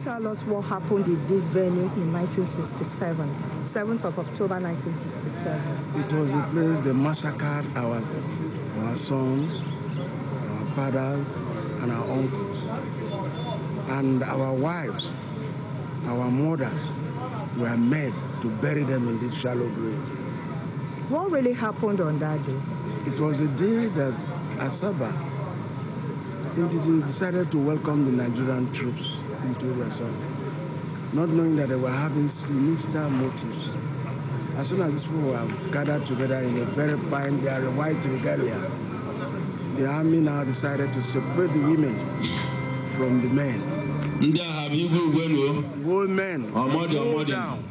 tell us what happened in this venue in 1967, 7th of October 1967? It was a place they massacred our sons, our fathers, and our uncles. And our wives, our mothers, were made to bury them in this shallow grave. What really happened on that day? It was a day that Asaba decided to welcome the Nigerian troops into the Asaba, not knowing that they were having sinister motives. As soon as these people were gathered together in a very fine, their white regalia, the army now decided to separate the women from the men. The old men were down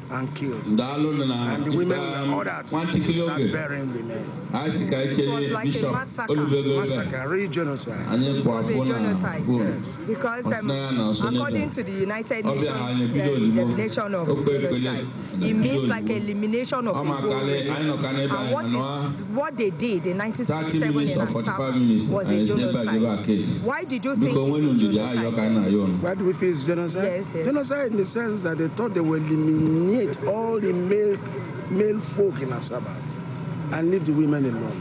and killed. And the women were ordered to start burying the men. It was like a massacre. Real genocide. It was a genocide. Yes. Because according to the United Nations definition of genocide, it means like elimination of a whole race. And what they did in 1967 in Assaba was a genocide. Why did you think it's genocide? Why do we feel it's genocide? Yes. Genocide in the sense that they thought they would eliminate all the male folk in Assaba and leave the women alone.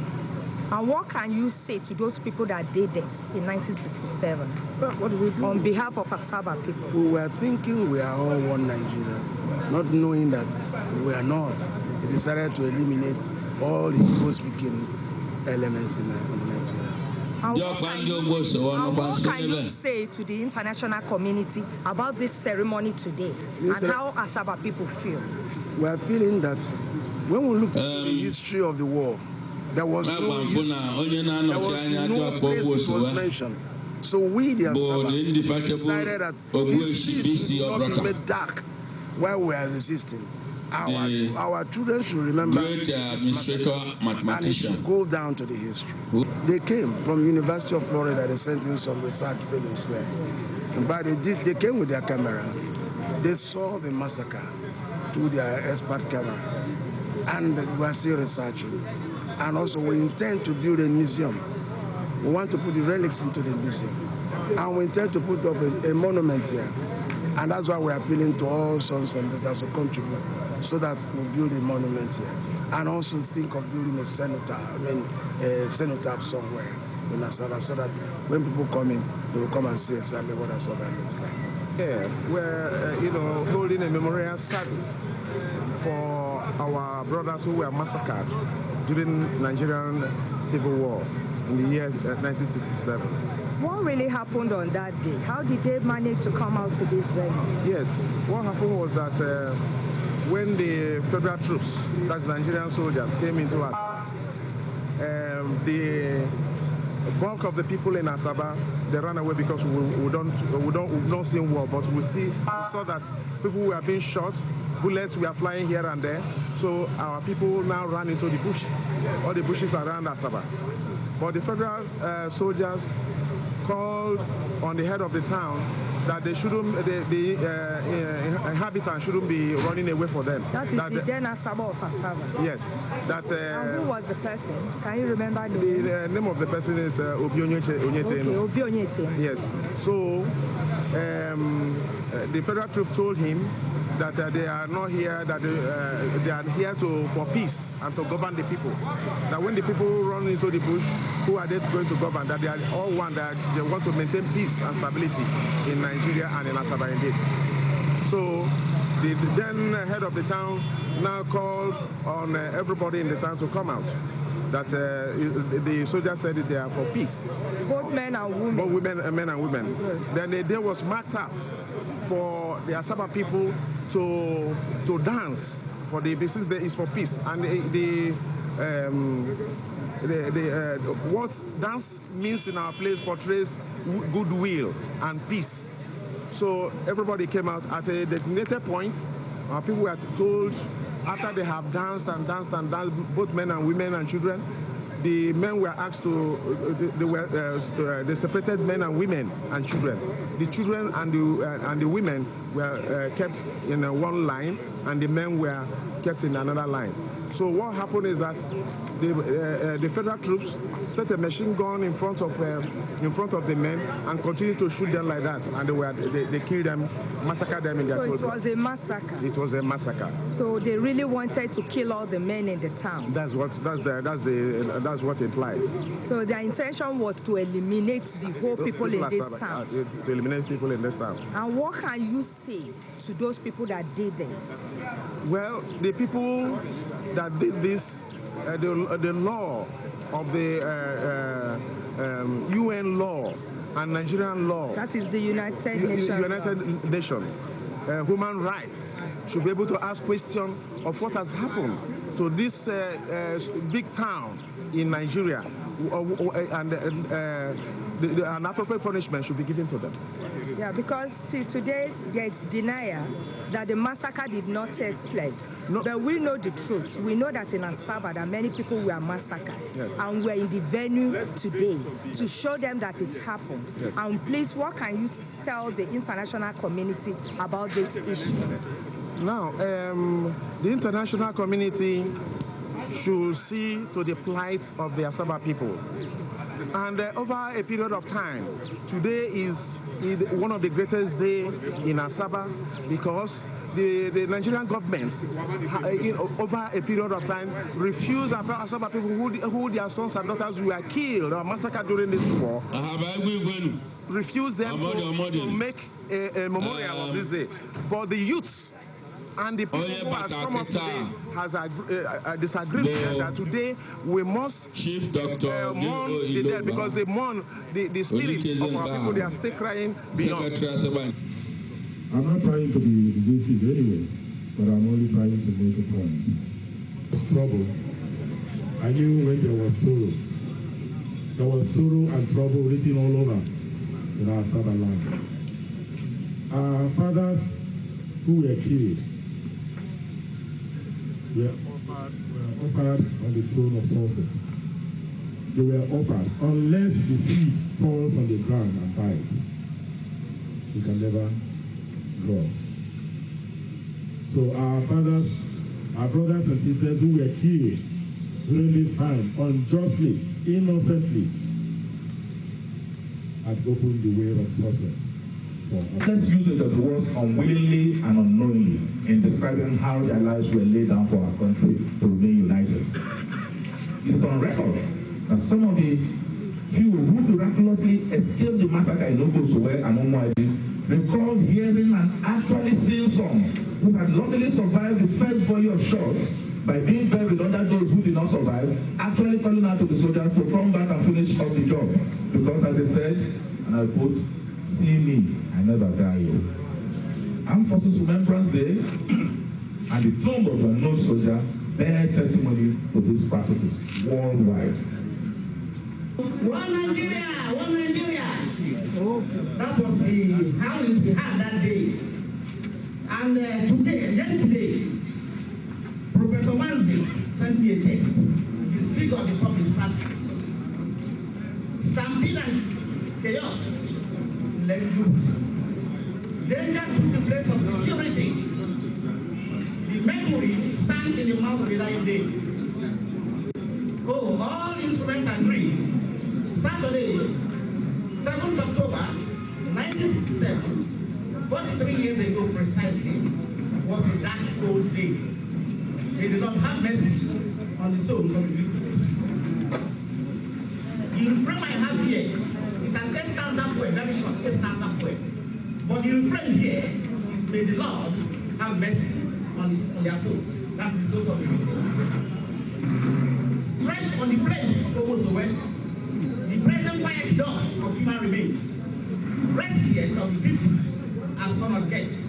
And what can you say to those people that did this in 1967? Well, what do we do? On behalf of Assaba people? We were thinking we are all one Nigeria, not knowing that we are not. They decided to eliminate all the Igbo-speaking elements in Nigeria. And what can you say to the international community about this ceremony today and how Assaba people feel? We are feeling that when we look at the history of the war, there was no history. There was no place it was mentioned. So we, the Assaba, decided that history should not be made dark while we are resisting. Our children should remember this massacre, and it should go down to the history. They came from University of Florida. They sent in some research fellows there. In fact, they came with their camera. They saw the massacre through their expert camera, and we are still researching. And also, we intend to build a museum. We want to put the relics into the museum, and we intend to put up a monument here. And that's why we're appealing to all sons and daughters to contribute, so that we build a monument here. And also think of building a cenotaph somewhere in Assaba, so that when people come in, they will come and see exactly what Assaba looks like. Yeah, we're holding a memorial service for our brothers who were massacred during Nigerian Civil War in the year 1967. What really happened on that day? How did they manage to come out to this venue? Yes, what happened was that when the federal troops, that's Nigerian soldiers, came into us, the bulk of the people in Assaba, they ran away because we don't see war, but we saw that people were being shot, bullets were flying here and there, so our people now ran into the bush, all the bushes around Assaba. But the federal soldiers called on the head of the town that they shouldn't, the inhabitants shouldn't be running away for them. That is the then Assaba of Assaba. Yes. That. And who was the person? Can you remember the name? The name of the person is Obi Onyete. Okay, Obi Onyete. Yes. So the federal troop told him that they are not here, that they are here for peace and to govern the people. That when the people run into the bush, who are they going to govern? That they are all one, that they want to maintain peace and stability in Nigeria and in Assaba indeed. So the then head of the town now called on everybody in the town to come out. That the soldiers said that they are for peace. Both men and women. Both men and women. Then the day was marked out for the Assaba people to dance for the business day is for peace, and what dance means in our place portrays goodwill and peace. So everybody came out at a designated point. Our people were told after they have danced, both men and women and children. The men were asked to, they separated men and women and children. The children and the women were kept in one line, and the men were kept in another line. So what happened is that the federal troops set a machine gun in front of the men and continued to shoot them like that, and they killed them, massacred them in their clothes. So it was a massacre. It was a massacre. So they really wanted to kill all the men in the town. That's what it implies. So their intention was to eliminate the whole people in this town. To eliminate people in this town. And what can you say to those people that did this? Well, the people that did this, the law of the UN law and Nigerian law. That is the United Nations. Human rights should be able to ask questions of what has happened to this big town in Nigeria, and an appropriate punishment should be given to them. Yeah, because till today there is denial that the massacre did not take place. No. But we know the truth. We know that in Asaba that many people were massacred. Yes. And we're in the venue today to show them that it happened. Yes. And please, what can you tell the international community about this issue? Now, the international community should see to the plight of the Asaba people. And over a period of time, today is one of the greatest days in Asaba because the Nigerian government, over a period of time, refused Asaba people who their sons and daughters were killed or massacred during this war, refused them to make a memorial of this day. But the youths and the people who has come up today has disagreed that today we must mourn the dead because they mourn the spirits of our people. They are still crying beyond. I'm not trying to be divisive anyway, but I'm only trying to make a point. Trouble. I knew when there was sorrow. There was sorrow and trouble written all over in our southern land. Our fathers who were killed were offered on the throne of sources. They were offered. Unless the seed falls on the ground and dies, it can never grow. So our fathers, our brothers and sisters who were killed during this time unjustly, innocently, had opened the way of sources. Let's use the words unwillingly and unknowingly in describing how their lives were laid down for our country to remain united. It's on record that some of the few who miraculously escaped the massacre in Ogosowe and Omoadi recall hearing and actually seeing some who had luckily survived the first volley of shots by being buried under those who did not survive, actually calling out to the soldiers to come back and finish up the job. Because as they said, and I quote, "See me, I never die." Armed Forces Remembrance Day and the tomb of a unknown soldier bear testimony to these practices worldwide. One Nigeria, one Nigeria. That was the howlings we had that day. And yesterday, Professor Wanzi sent me a text. His figure of the public status. Stampede and chaos let loose. Danger took the place of security. The mercury sank in the mouth of the dying day. Oh, all instruments agree. Saturday, 7th October 1967, 43 years ago precisely, was a dark, cold day. They did not have mercy on the souls of the victims. The refrain I have here is an 10-stanza poem, very short, 10-stanza poem. But the refrain here is, may the Lord have mercy on their souls. That's the souls of the victims. Stretched on the plains of Ogosowe, the present quiet dust of human remains, recipient of the victims as honored guests.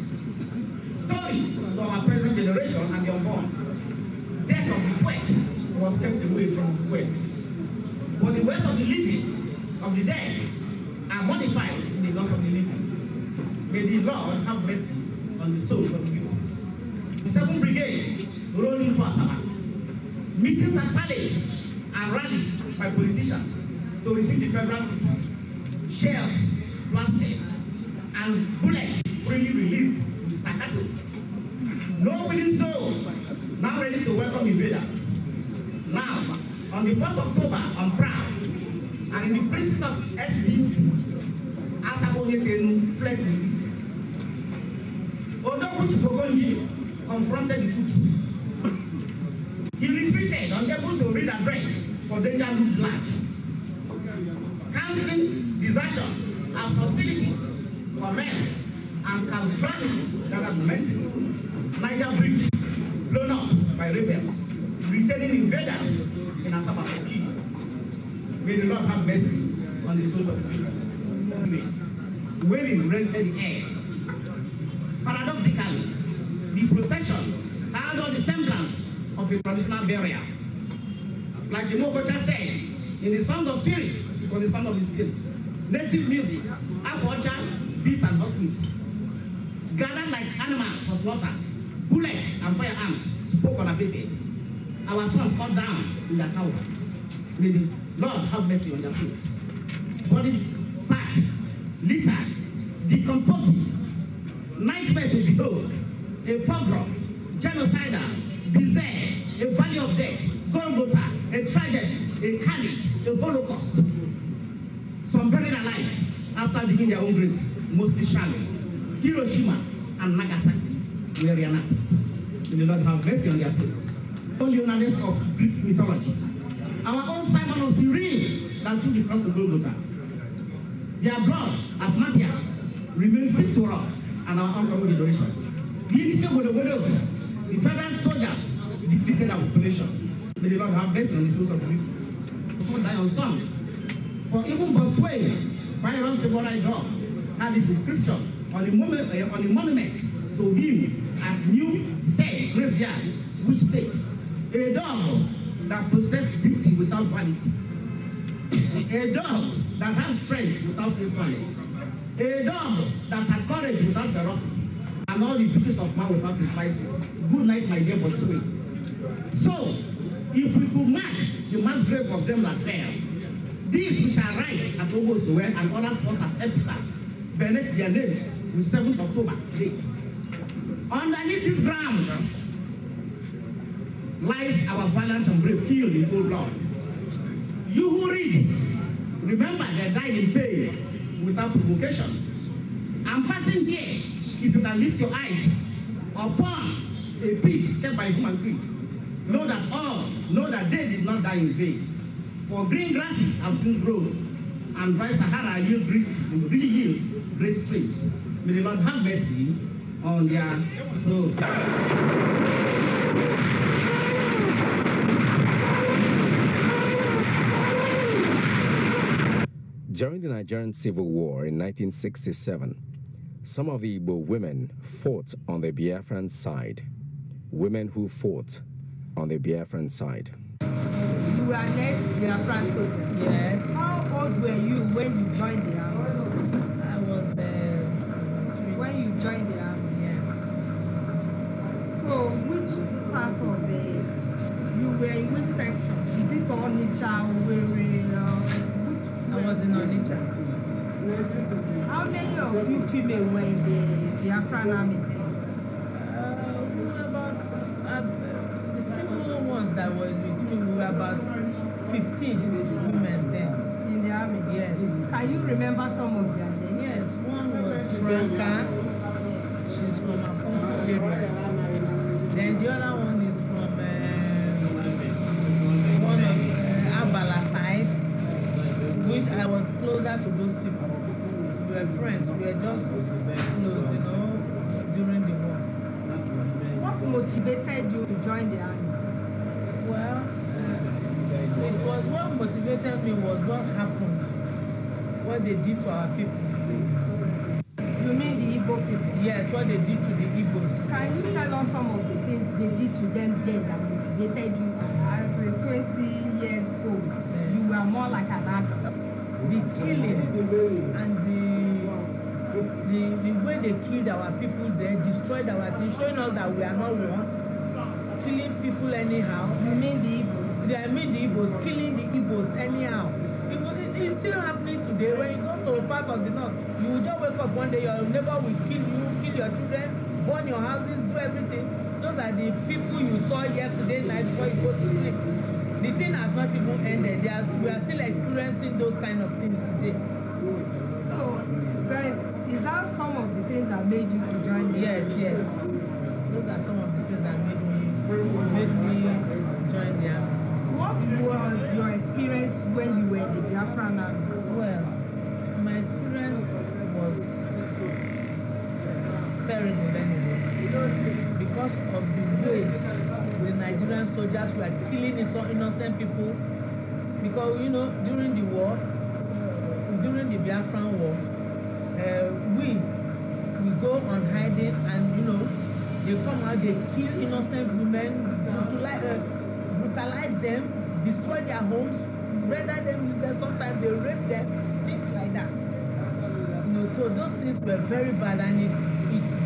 Story to our present generation and the unborn. Death of the poet was kept away from his poems. But the words of the living, of the dead, are modified in the loss of the living. May the Lord have mercy on the souls of the victims. The 7th Brigade rolled into Asaba. Meetings at palace and rallies by politicians to receive the federal troops. Shells, plastic, and bullets freely released with staccato. No willing soul now ready to welcome invaders. Now, on the 4th of October, I'm proud, and in the presence of SBC, Asabonyekenu fled the east. Odokuchifogonji confronted the troops. He retreated, unable to read address for danger looked large. Cancelling desertion as hostilities commenced and casualties that had momentum. Niger Bridge blown up by rebels, retaining invaders in Asaba. May the Lord have mercy on the souls of the victims. Wailing rented the air. Paradoxically, the procession had all the semblance of a traditional burial. Like the Mokocha said, in the sound of spirits, it was the sound of the spirits. Native music, apocha, beasts and hospitals, gathered like animals for slaughter. Bullets and firearms spoke unabated. Our sons cut down in their thousands. May the Lord have mercy on their souls. Body parts, litter, decomposing, nightmare to behold, a pogrom, genocidal, bizarre, a valley of death, Golgotha, a tragedy, a carnage, a holocaust. Some buried alive after digging their own graves, mostly shallow. Hiroshima and Nagasaki were reenacted. May the Lord have mercy on their souls. All Leonidas of Greek mythology. Our own Simon of Cyrene that threw the cross to Golgotha. Their blood, as Matthias, remains sick to us and our uncommon adoration. The unity of the widows, the federal soldiers, depleted our population. May the Lord have mercy on the souls of the victims. Who die on some. For even Boswell, Byron's favorite dog, had this inscription on the monument to him at New State Graveyard, which states, a dog that possesses beauty without vanity, a dog that has strength without insolence, a dog that has courage without ferocity, and all the virtues of man without his vices. Good night, my dear Boswell. So, if we could mark the mass grave of them that fell, these we shall write at Ogosowe and other spots as epitaphs, beneath their names with 7th October date. Underneath this ground lies our valiant and brave killed in cold blood. You who read, remember they died in pain without provocation. I'm passing here, if you can lift your eyes upon a peace kept by human greed, know that they did not die in vain. For green grasses have since grown, and dry Sahara yield great streams. May the Lord have mercy on their souls. During the Nigerian Civil War in 1967, some of the Igbo women fought on the Biafran side. Women who fought on the Biafran side. You were an ex-Biafran soldier. Yes. How old were you when you joined the army? I was when you joined the army. Yeah. So which part of you were in which section? Is it Onitsha, Owerri? I was in Onitsha. How many of you female were in the Biafran army? About the single ones that were with me, we were about 15 women then. In the army? Yes. Can you remember some of them? Yes, one was Franca. She's from Afonso area. Then the other one is from one of Abala side, which I was closer to those people. We were friends. We were just close, during the war. What motivated you to join the army? Well, it was what motivated me was what happened, what they did to our people. You mean the Igbo people? Yes, what they did to the Igbos. Can you tell us some of the things they did to them then that motivated you? As a 20 years old, you were more like an adult. The killing and the way they killed our people there, destroyed our things, showing us that we are not one, killing people anyhow. You mean the Igbos? I mean the Igbos, killing the Igbos anyhow. It's still happening today. When you go to parts of the north, you will just wake up one day, your neighbor will kill you, kill your children, burn your houses, do everything. Those are the people you saw yesterday night before you go to sleep. The thing has not even ended. We are still experiencing those kind of things today. So, but is that some of the things that made you to join the Yes. Those are some of the things that made me join the army. What was your experience when you were in the Biafran army? Well, my experience was terrible anyway. Because of the way the Nigerian soldiers were killing innocent people. Because, you know, during the war, during the Biafran war, we go on hiding and, you know, they come out, they kill innocent women, brutalize them, destroy their homes, render them useless, sometimes they rape them, things like that. You know, so those things were very bad and it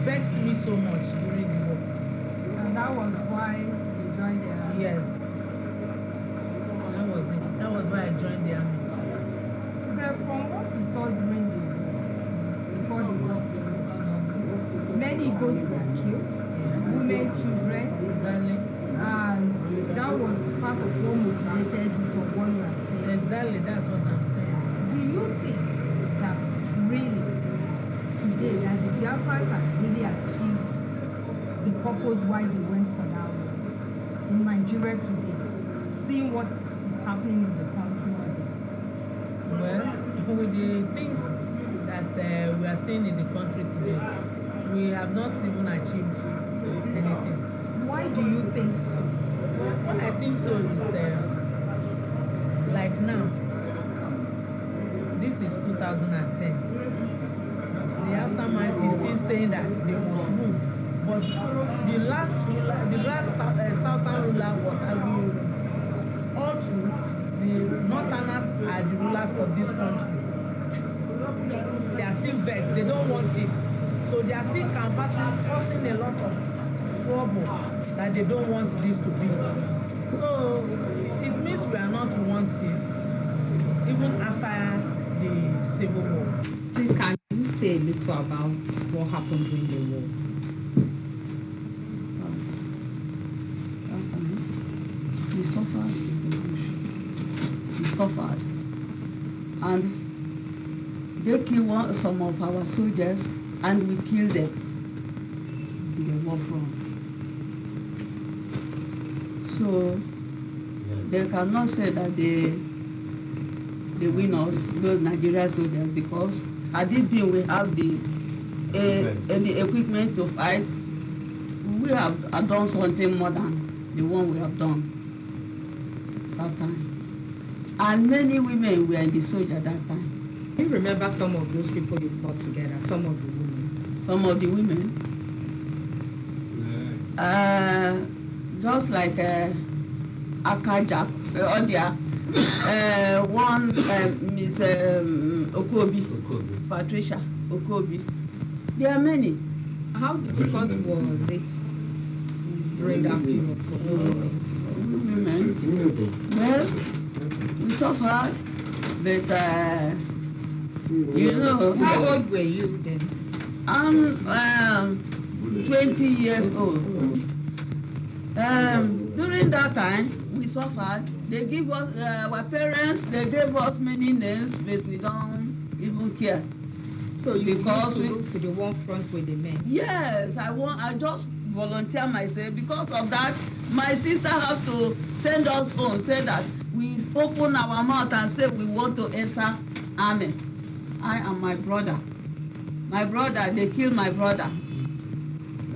vexed me so much during the war. And that was why you joined the army? Yes. That was it. That was why I joined the army. But from what you saw during the war, before the war, many ghosts were killed, women, children, Exactly. and that was part of what motivated you from what you are saying. Exactly, that's what I'm saying. Do you think that really today that the Biafrans have really achieved the purpose why they went for that war in Nigeria today, seeing what is happening in the country today? Well, with the things that we are seeing in the country today, we have not even achieved anything. Why do you think so? What I think so is like now, this is 2010. The aftermath is still saying that they must move, but the last southern ruler was Agui. All through, the northerners are the rulers of this country. They are still vexed. They don't want it. So they are still causing a lot of trouble that they don't want this to be. So it means we are not one still, even after the Civil War. Please, can you say a little about what happened during the war? We suffered in the bush. We suffered. And they killed some of our soldiers and we killed them in the war front. So they cannot say that they win us, those Nigerian soldiers, because at this day we have the equipment to fight. We have done something more than the one we have done that time. And many women were in the soldier that time. Do you remember some of those people you fought together, some of the women? Some of the women? Just like Akajak, Odia, one Miss Okobi, Patricia Okobi. There are many. How difficult was it during that period for women? Well, we suffered, but you know. How old were you then? I'm 20 years old. During that time, we suffered. They give us, our parents, they gave us many names, but we don't even care. So you used to go to the war front with the men? Yes, I just volunteer myself. Because of that, my sister have to send us home, say that we open our mouth and say we want to enter army. I and my brother. My brother, they killed my brother.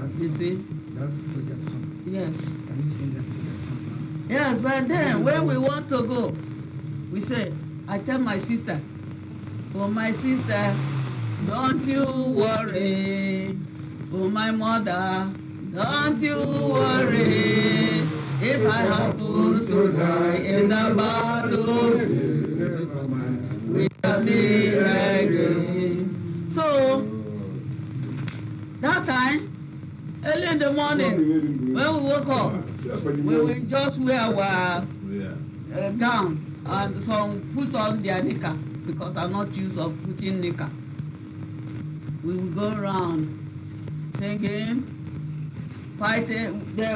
You see? That's soldier song. Yes. Can you sing that soldier song now? Yes, but then when we want to go, we say, I tell my sister, oh my sister, don't you worry. Oh my mother, don't you worry. If I happen to die in the battle, we shall see again. So, that time, early in the morning, when we woke up, we will just wear our gown and some put on their knicker, because I'm not used of putting knicker. We will go around singing, fighting.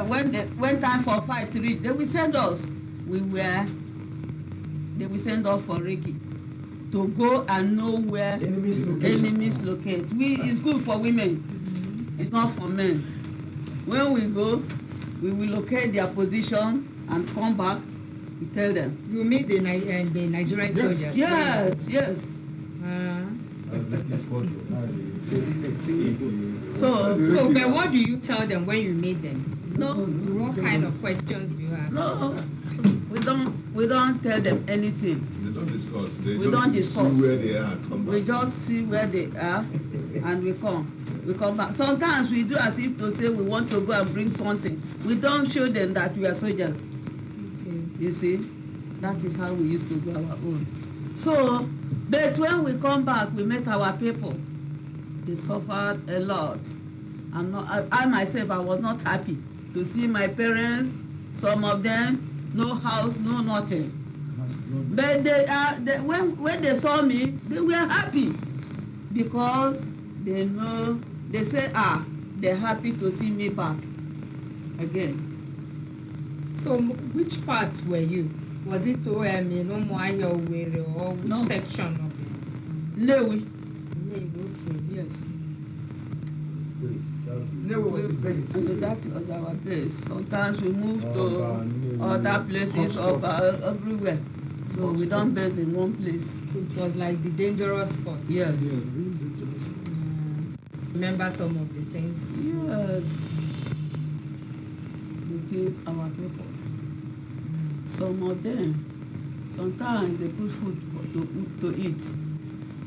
When time for fight reach, they will send us. They will send us for Reiki to go and know where enemies locate. It's good for women. It's not for men. When we go, we will locate their position and come back. We tell them. You meet the Nigerian soldiers? Yes. So, but what do you tell them when you meet them? No. What kind of questions do you ask? No, we don't tell them anything. They don't discuss. We don't discuss. See where they are. Come back. We just see where they are, and we come back. Sometimes we do as if to say we want to go and bring something. We don't show them that we are soldiers. Okay. You see, that is how we used to do our own. So, but when we come back, we met our people. They suffered a lot, and I myself, I was not happy to see my parents. Some of them, no house, no nothing. But when they saw me, they were happy because they know. They say, they're happy to see me back again. So, which part were you? Was it OME, or which section of it? Newi. Okay. Yes. Newi was the base. And that was our base. Sometimes we moved to other places everywhere. So we don't base in one place. So it was like the dangerous spots. Yes. Yeah, really dangerous. Remember some of the things? Yes. We keep our people. Some of them, sometimes they put food to eat.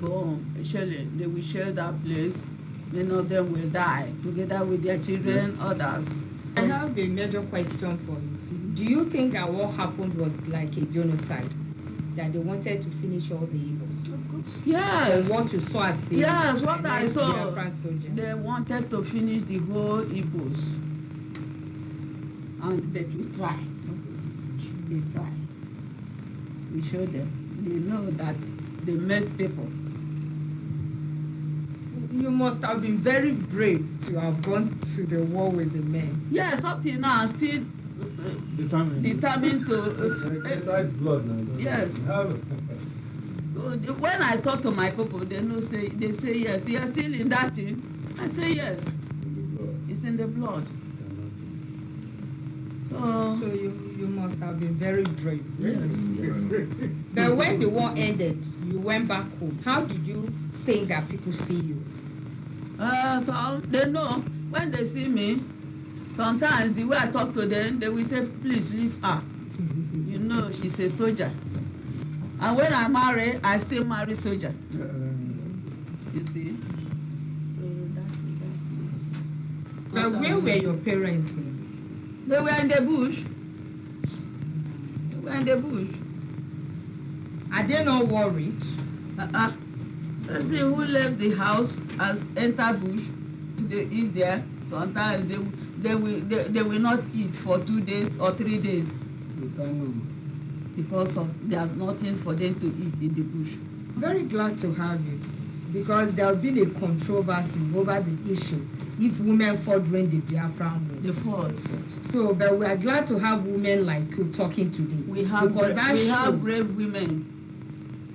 They will share that place. Many of them will die together with their children, others. I have a major question for you. Do you think that what happened was like a genocide? That they wanted to finish all the Igbos? Of course. Yes. And what you saw as the what I saw, Biafran they wanted to finish the whole Igbos. But we try. They try. We show them. They know that they met people. You must have been very brave to have gone to the war with the men. Yes, up till now, I'm still determined to. Inside blood now. Yes. So when I talk to my people, they say yes. You are still in that thing. I say yes. It's in the blood. So you must have been very brave. Yes. But when the war ended, you went back home. How did you think that people see you? So they know when they see me. Sometimes the way I talk to them, they will say, "Please leave her." You know, she's a soldier. And when I marry, I still marry soldier. You see. So that's it. But where were your parents then? They were in the bush. Are they not worried? So see who left the house has entered bush. They eat there. Sometimes they will not eat for 2 days or 3 days because there's nothing for them to eat in the bush. Very glad to have you, because there have been a controversy over the issue if women fought during the Biafran war. They fought. So, but we are glad to have women like you talking today. We have brave women.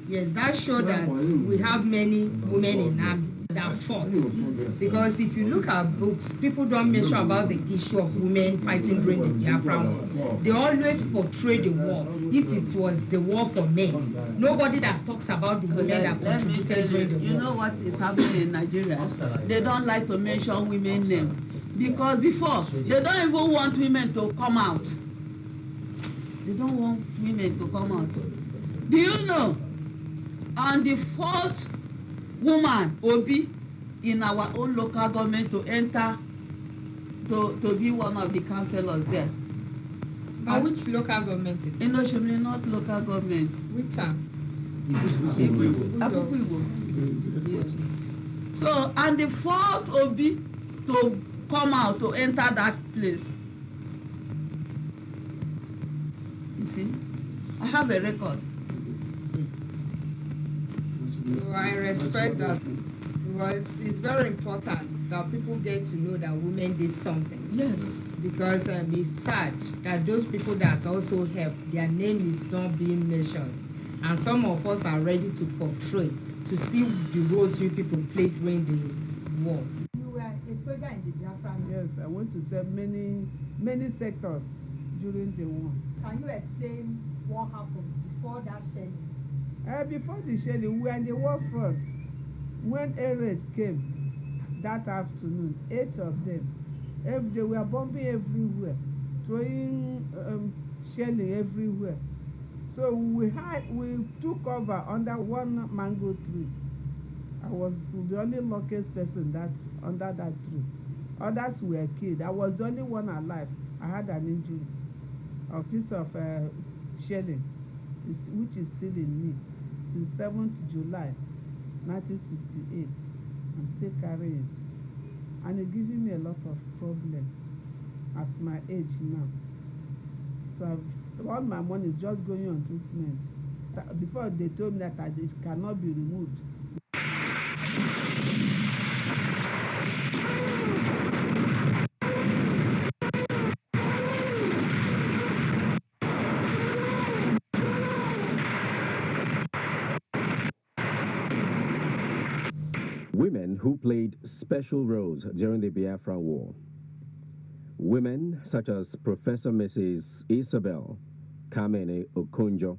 Yes, that shows that we have many women in army that fought. Because if you look at books, people don't mention about the issue of women fighting during the Biafran war. They always portray the war if it was the war for men. Nobody that talks about the women that contributed during the war. You know what is happening in Nigeria? They don't like to mention women's name. Because before, they don't even want women to come out. They don't want women to come out. Do you know? And the first woman, Obi, in our own local government to enter, to be one of the councillors there. But which local government is it? In Oshimili, not local government. Which town? Igbo. Yes. So, and the first Obi to come out, to enter that place. You see, I have a record. So I respect that. Because it's very important that people get to know that women did something. Yes. Because it's sad that those people that also help, their name is not being mentioned. And some of us are ready to portray, to see the roles you people played during the war. You were a soldier in the Biafra. Yes, I went to serve many sectors during the war. Can you explain what happened before that shelling? Before the shelling, we were in the war front. When air raid came that afternoon, 8 of them, they were bombing everywhere, throwing shelling everywhere. So we took cover under one mango tree. I was the only luckiest person under that tree. Others were killed. I was the only one alive. I had an injury, a piece of shelling, which is still in me since 7th July 1968. I'm still carrying it. And it's giving me a lot of problem at my age now. So all my money is just going on treatment. Before they told me that it cannot be removed. Women who played special roles during the Biafra War. Women such as Professor Mrs. Isabel Kamene Okonjo,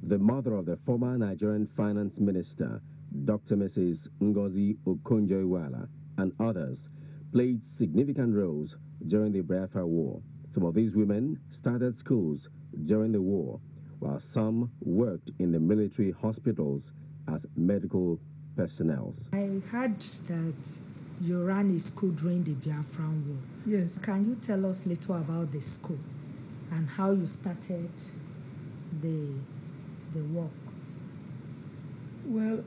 the mother of the former Nigerian finance minister, Dr. Mrs. Ngozi Okonjo-Iweala, and others, played significant roles during the Biafra War. Some of these women started schools during the war, while some worked in the military hospitals as medical personnel. I heard that you ran a school during the Biafran War. Yes. Can you tell us little about the school and how you started the work? Well,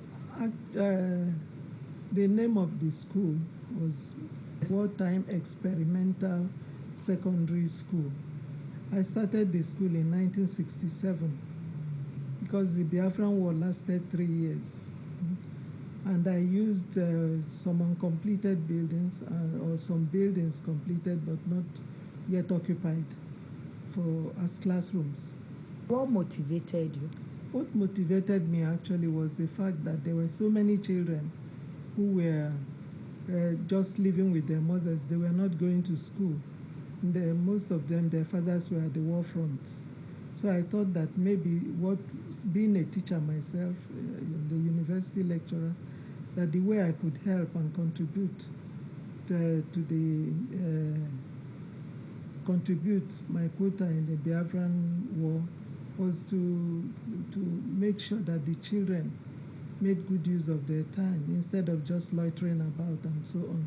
the name of the school was Wartime Experimental Secondary School. I started the school in 1967 because the Biafran War lasted 3 years. And I used some uncompleted buildings or some buildings completed but not yet occupied as classrooms. What motivated you? What motivated me actually was the fact that there were so many children who were just living with their mothers. They were not going to school. Most of them, their fathers were at the war fronts. So I thought that maybe being a teacher myself, the university lecturer, that the way I could help and contribute contribute my quota in the Biafran War was to make sure that the children made good use of their time instead of just loitering about and so on.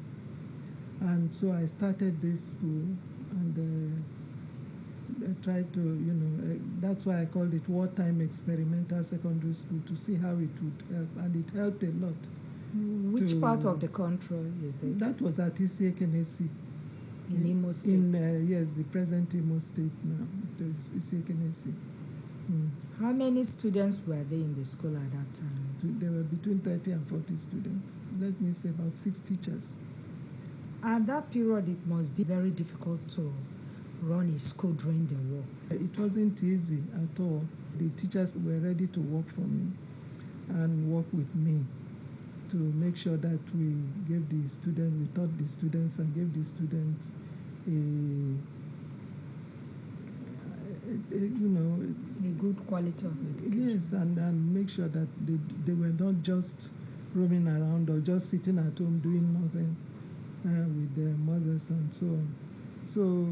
And so I started this school and I tried to, that's why I called it Wartime Experimental Secondary School, to see how it would help, and it helped a lot. Which part of the country is it? That was at Isiekenesi. In Imo State? Yes, the present Imo State now. It was Isiekenesi. How many students were there in the school at that time? There were between 30 and 40 students. Let me say about 6 teachers. At that period, it must be very difficult to run a school during the war. It wasn't easy at all. The teachers were ready to work for me and work with me to make sure that we gave the students, we taught the students and gave the students a good quality of education. Yes, and make sure that they were not just roaming around or just sitting at home doing nothing with their mothers and so on. So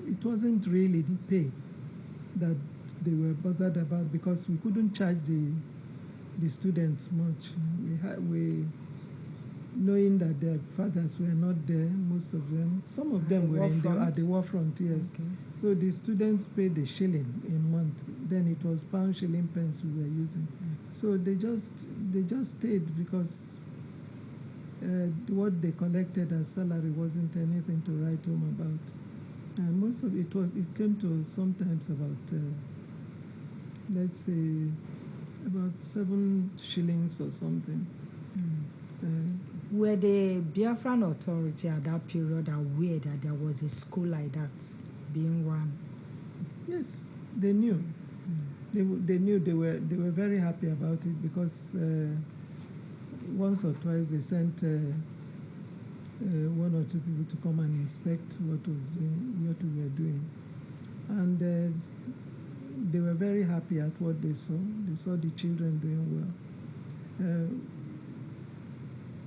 it wasn't really the pay that they were bothered about, because we couldn't charge the students much. We knowing that their fathers were not there, most of them. Some of them were at the war front, yes. Okay. So the students paid a shilling a month. Then it was pound, shilling, pence we were using. So they just stayed because what they collected as salary wasn't anything to write home about. And most of it came to sometimes about, let's say, about 7 shillings or something Were the Biafran authority at that period aware that there was a school like that being run? Yes, they knew. They knew. They were very happy about it because once or twice they sent one or two people to come and inspect what we were doing, and they were very happy at what they saw. They saw the children doing well.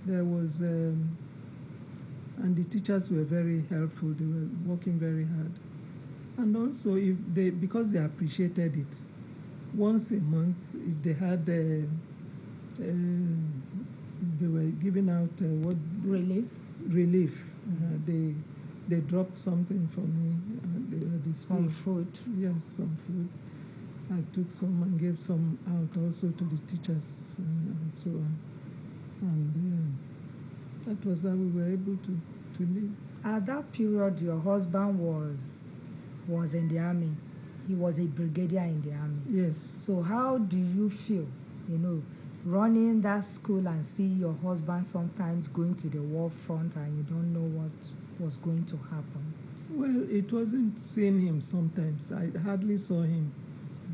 There was, and the teachers were very helpful. They were working very hard, and also because they appreciated it. Once a month, if they had, they were giving out what relief. They dropped something for me. Some food. Yes, some food. I took some and gave some out also to the teachers and so on. And that was how we were able to live. At that period, your husband was in the army. He was a brigadier in the army. Yes. So how do you feel, running that school and see your husband sometimes going to the war front and you don't know what was going to happen? Well, it wasn't seeing him sometimes. I hardly saw him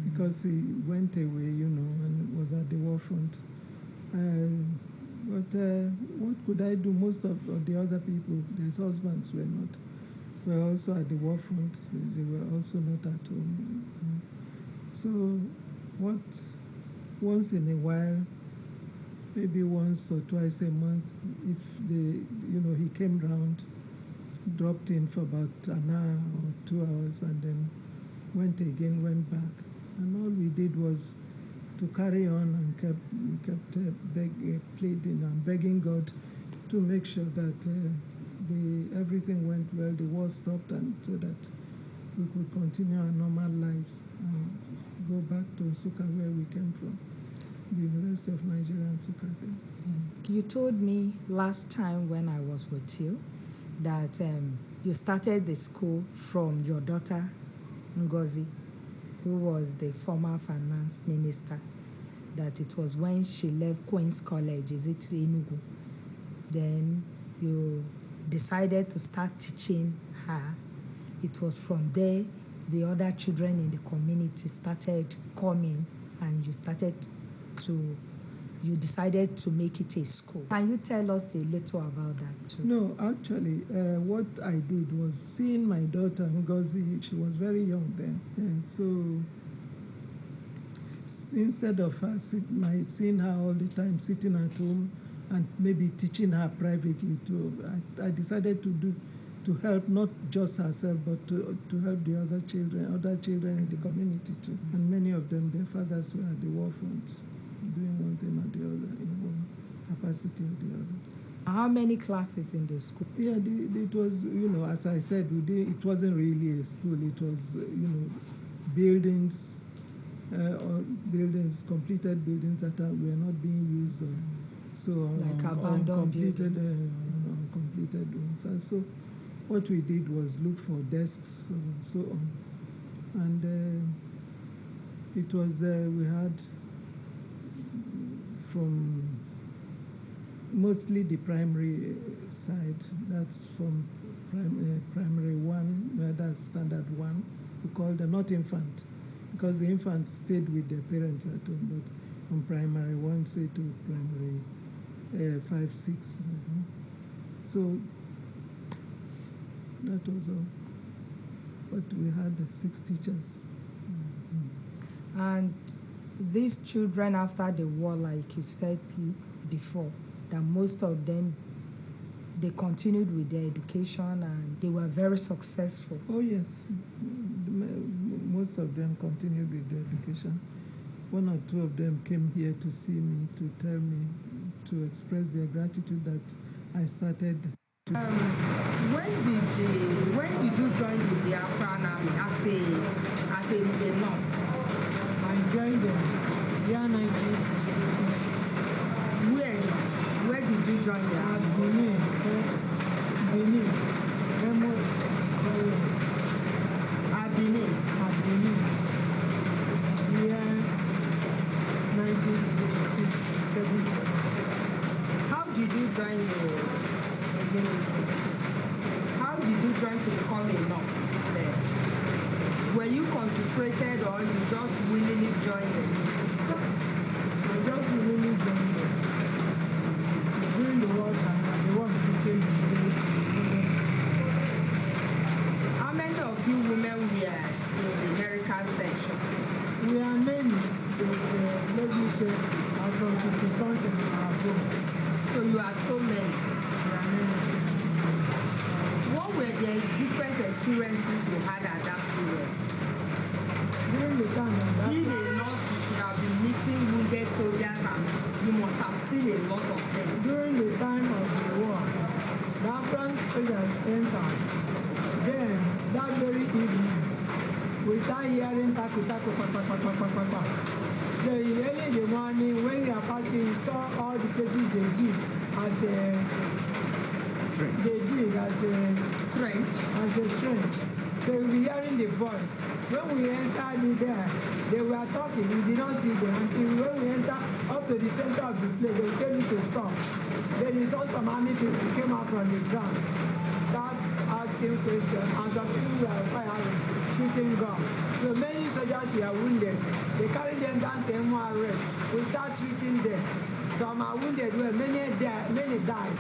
because he went away, and was at the war front. But what could I do? Most of the other people, their husbands were also at the war front. They were also not at home. So once in a while, maybe once or twice a month, if he came round, dropped in for about an hour or 2 hours, and then went back. And all we did was to carry on and kept pleading and begging God to make sure that everything went well, the war stopped, and so that we could continue our normal lives and go back to Nsukka, where we came from, the University of Nigeria, Nsukka. You told me last time when I was with you that you started the school from your daughter, Ngozi, who was the former finance minister, that it was when she left Queen's College, is it Enugu? Then you decided to start teaching her. It was from there the other children in the community started coming, and you decided to make it a school. Can you tell us a little about that too? No, actually, what I did was seeing my daughter Ngozi. She was very young then, and so instead of her seeing her all the time sitting at home and maybe teaching her privately too, I decided to help not just herself, but to help the other children in the community too. And many of them, their fathers were at the war front, doing one thing or the other, in one capacity or the other. How many classes in the school? Yeah, it was, as I said, it wasn't really a school. It was, buildings, completed buildings that were not being used. Like abandoned buildings. Uncompleted ones. And so what we did was look for desks and so on. And it was, we had from mostly the primary side, that's from primary 1, that's standard 1, we call them not infant, because the infants stayed with their parents at home, but from primary 1, say, to primary 5, 6. So that was all. But we had 6 teachers. And these children, after the war, like you said before, that most of them, they continued with their education and they were very successful. Oh yes, most of them continued with their education. 1 or 2 of them came here to see me, to tell me, to express their gratitude that I started. When did you join the Biafran army as a nurse? I joined the year 1966. Where did you join the army? Benin. Year 1966, 70. How did you join the military? How did you join to become a nurse there? Were you consecrated or you just willingly joined them? I just willingly joined them. During the war time, they want to change the village. How many of you women were in the medical section? We are many. Let me say, from 50 something in our home. So you are so many. We are many. What were the different experiences you had at that period? During the time of that, being a nurse, you should have been meeting wounded soldiers and you must have seen a lot of things. During the time of the war, Biafran soldiers entered. Then, that very evening, we started hearing taku. So early in the morning, when we are passing, we saw all the places they did as a trench. They did as a trench. So we were hearing the voice. When we entered there, they were talking. We did not see them until when we entered up to the center of the place, they told me to stop. Then we saw some army people came out from the ground, start asking questions, and some people were firing, shooting guns. So many soldiers were wounded. They carried them down to MRS. We start treating them. Some are wounded, well, many died.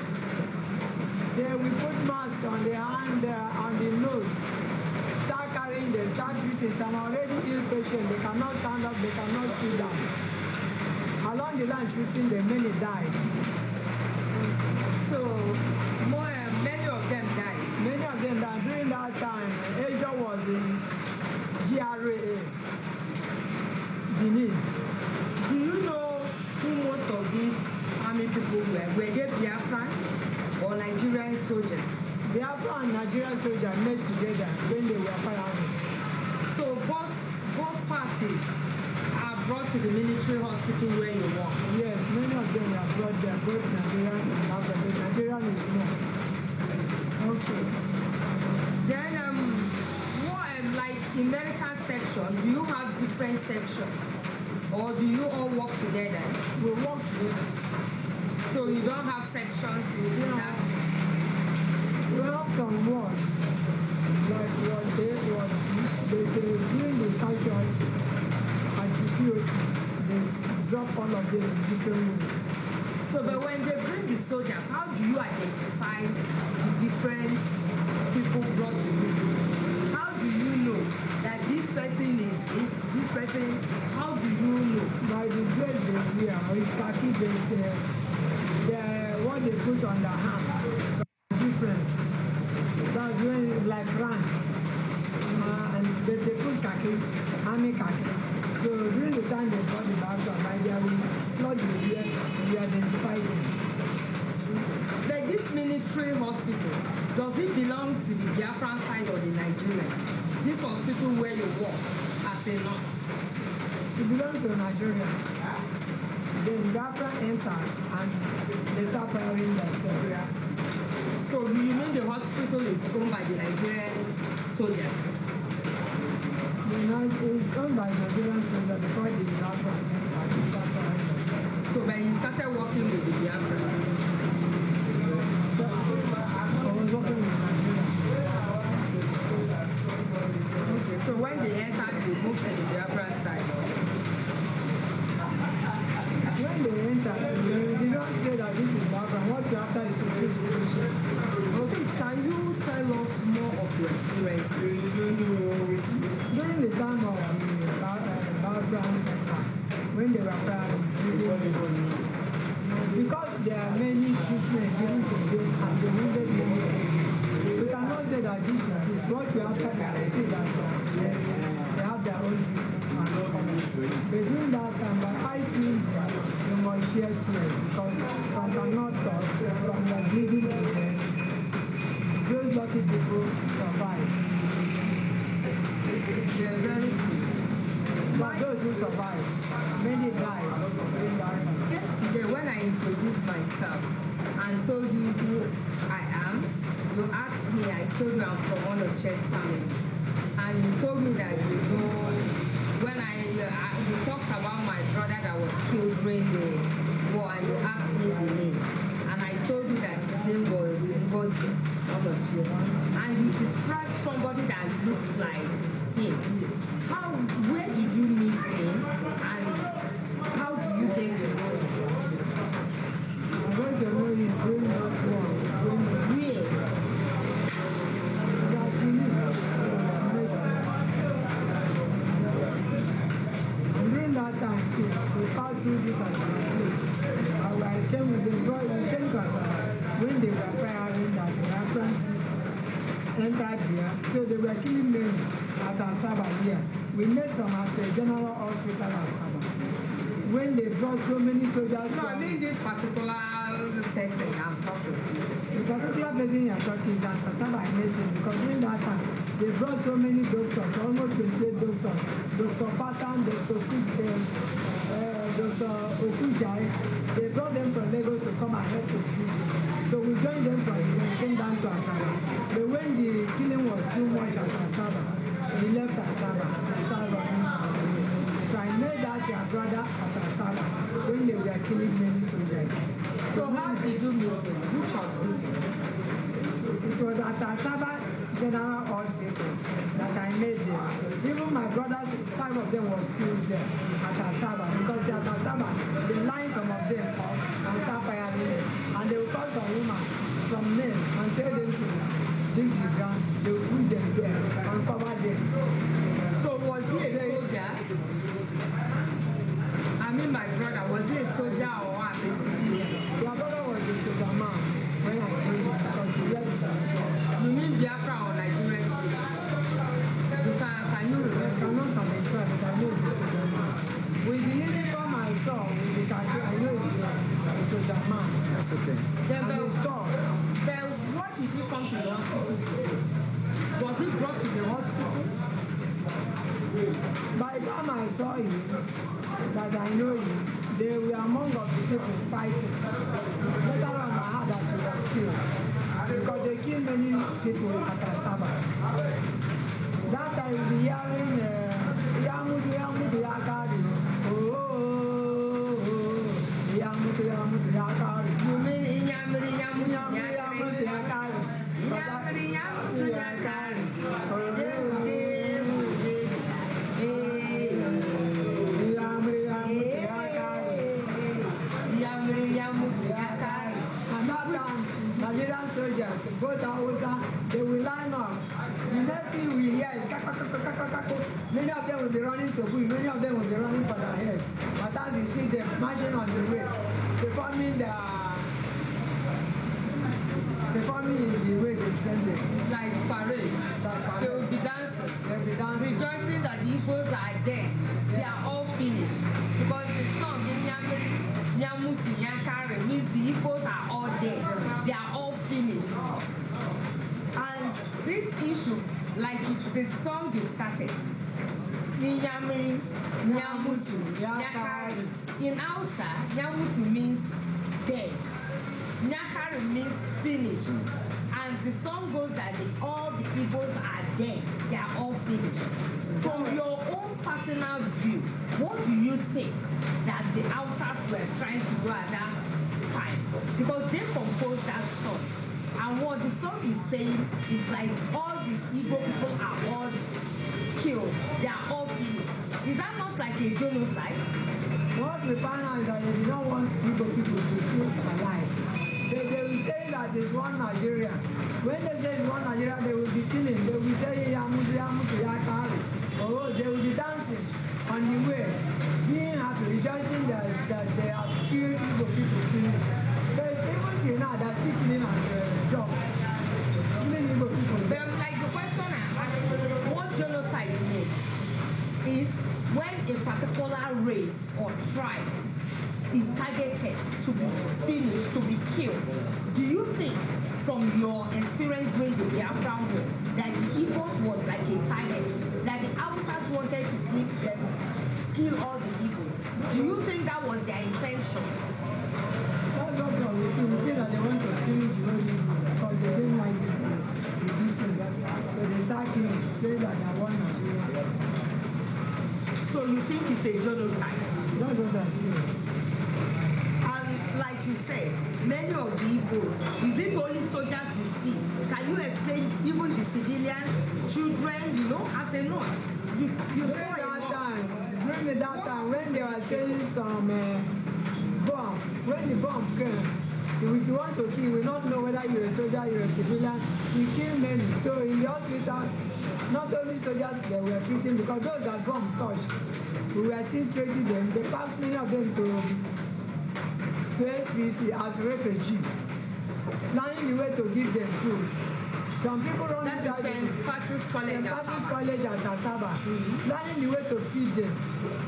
Then we put masks on their hand, on the nose. Start carrying them, start treating. Some are already ill patients. They cannot stand up, they cannot sit down. Along the line treating them, many died. So, many of them died. Many of them died. During that time, Asia was in GRA, Benin. Do you know who most of these army people were? Were they Biafrans or Nigerian soldiers? Biafra and Nigerian soldiers met together when they were firing. So both parties are brought to the military hospital where you work? Yes, many of them are brought there, both Nigerian and Biafra. The Nigerian is more. Okay. Then, like in medical section, do you have different sections? Or do you all work together? We work together. So you don't have sections in that? We have some wards. Like what they during the casualty at the POT, they drop all of them in different ways. So, but when they bring the soldiers, how do you identify the different people brought to you? How do you know that this person is this person? How do you know? By the dress they wear, or it's khaki belt, what they put on their hand. So difference. That's when like rank. And they put khaki, army khaki. So during the time they got the Biafra, by their blood they wear, we identify them. Like this military hospital, does it belong to the Biafran side or the Nigerians? This hospital where you work as a nurse? It belongs to Nigeria. Then Biafra enter and they start firing themselves. So you mean the hospital is owned by the Nigerian soldiers? It's owned by Nigerian soldiers before the Biafra enter. So when you started working with the Biafra? I was working with Nigeria. Okay, so when they entered, they moved to the Biafra side? When they enter, they did not say that this is Biafra. What you after is to treat the patient. Okay, can you tell us more of your experiences? During the time of the Biafra when they were firing, because there are many treatments given to them and they wounded many. We cannot say that this is what we have to say that they have their own treatment. But during that time, but I see you must share tears because some cannot talk, some are bleeding to them. Those lucky people survive. They are very good. But those who survive, many die. Yesterday, when I introduced myself and told you who I am, you asked me, I told you I'm from one of Chess family. And you told me that you know, when you talked about my brother that was killed during the war and you asked me the name. And I told you and you describe somebody that looks like him. Where did you meet him, and how do you get to know him? I went to know him during that war. Where? During that time, we passed through this as a place. I came with them, we came to Asaba when they were firing that Biafrans entered here. So they were killing men at Asaba here. We made some at the General Hospital Asaba. When they brought so many soldiers. No, I mean this particular person I'm talking. The particular person you're talking is at Asaba because during that time, they brought so many doctors, almost 28 doctors. Dr. Patan, Dr. Okujai, they brought them from Lagos to come and help to treat them. So we joined them from Lagos, came down to Asaba. But when the killing was too much at Asaba, we left Asaba and started running away. So I met that your brother at Asaba when they were killing many soldiers. So how did you meet him? Which hospital? It was at Asaba General Hospital that I met them. Even my brothers, 5 of them were still there at Asaba because at Asaba, they lined some of them up and start firing them. And they will call some women, some men, and tell them to dig the ground. They will put them there and cover them. So was he a soldier? I mean my brother, was he a soldier or a civilian? Your brother was a soldier man when I came because he left. You mean Biafra or Nigerian? Can you remember? I cannot identify, but I know it's a soldier man. With the uniform I saw, with the khaki, I know it's a soldier man. That's okay. Then what did he come to the hospital? Was he brought to the hospital? By the time I saw him, that I know him, they were among of the people fighting. Later on I heard that he was killed. Because they killed many people at Asaba. That time you'll be hearing Yamutu Yakari. Yamutu Yakari. You mean Yamutu Yakari? Yamutu Yakari. Nigerian soldiers, both Hausa, they will line up. The next thing we hear is kakakakakakako. Many of them will be running to bush, many of them will be running for their head. But as you see them marching on the way, performing in the way they send them. Like parade. They will be dancing. They will be dancing. Rejoicing that the Igbos are dead. They are all finished. Because the song in Nyamuti Nyakare means the Igbos are all dead. They are all finished. And this issue, like the song you started, Nyamiri Nyamutu Nyakare. In Hausa, Nyamutu means dead. Nyakare means finished. And the song goes that all the Igbos are dead. They are all finished. From your own personal view, what do you think that the Hausas were trying to do at that time? Because they composed that song. And what the song is saying is like all the Igbo people are all killed. They are all finished. Is that not like a genocide? What we found out is that they do not want Igbo people to stay alive. They will say that it's one Nigeria. When they say it's one Nigeria, they will be killing. They will say Yamutu Yakari. Oh, they will be dancing on the way, being happy, rejoicing that they have killed Igbo people. But even till now, they're still killing on the job. Killing Igbo people. But like the question I asked, what genocide means is when a particular race or tribe is targeted to be finished, to be killed. Do you think, from your experience during the Biafra war, that the Igbos was like a target, that the Hausas wanted to kill all the Igbos? Do you think that was their intention? That's not wrong. We think that they want to kill the whole Igbo because they didn't like the so they start killing, saying that they want Nigeria. So you think it's a genocide? That's what I'm saying. And like you said, many of the Igbos, is it only soldiers you see even the civilians, children, you know, as a nurse. You saw that time, during that time, when they were saying some bomb, when the bomb came, if you want to kill, we don't know whether you're a soldier, you're a civilian, we kill many. So in the hospital, not only soldiers they were treating, because those that bomb touched, we were still treating them. They passed many of them to SPC as refugees, planning the way to give them food. Some people run inside St. Patrick's College at Asaba, planning the way to feed them.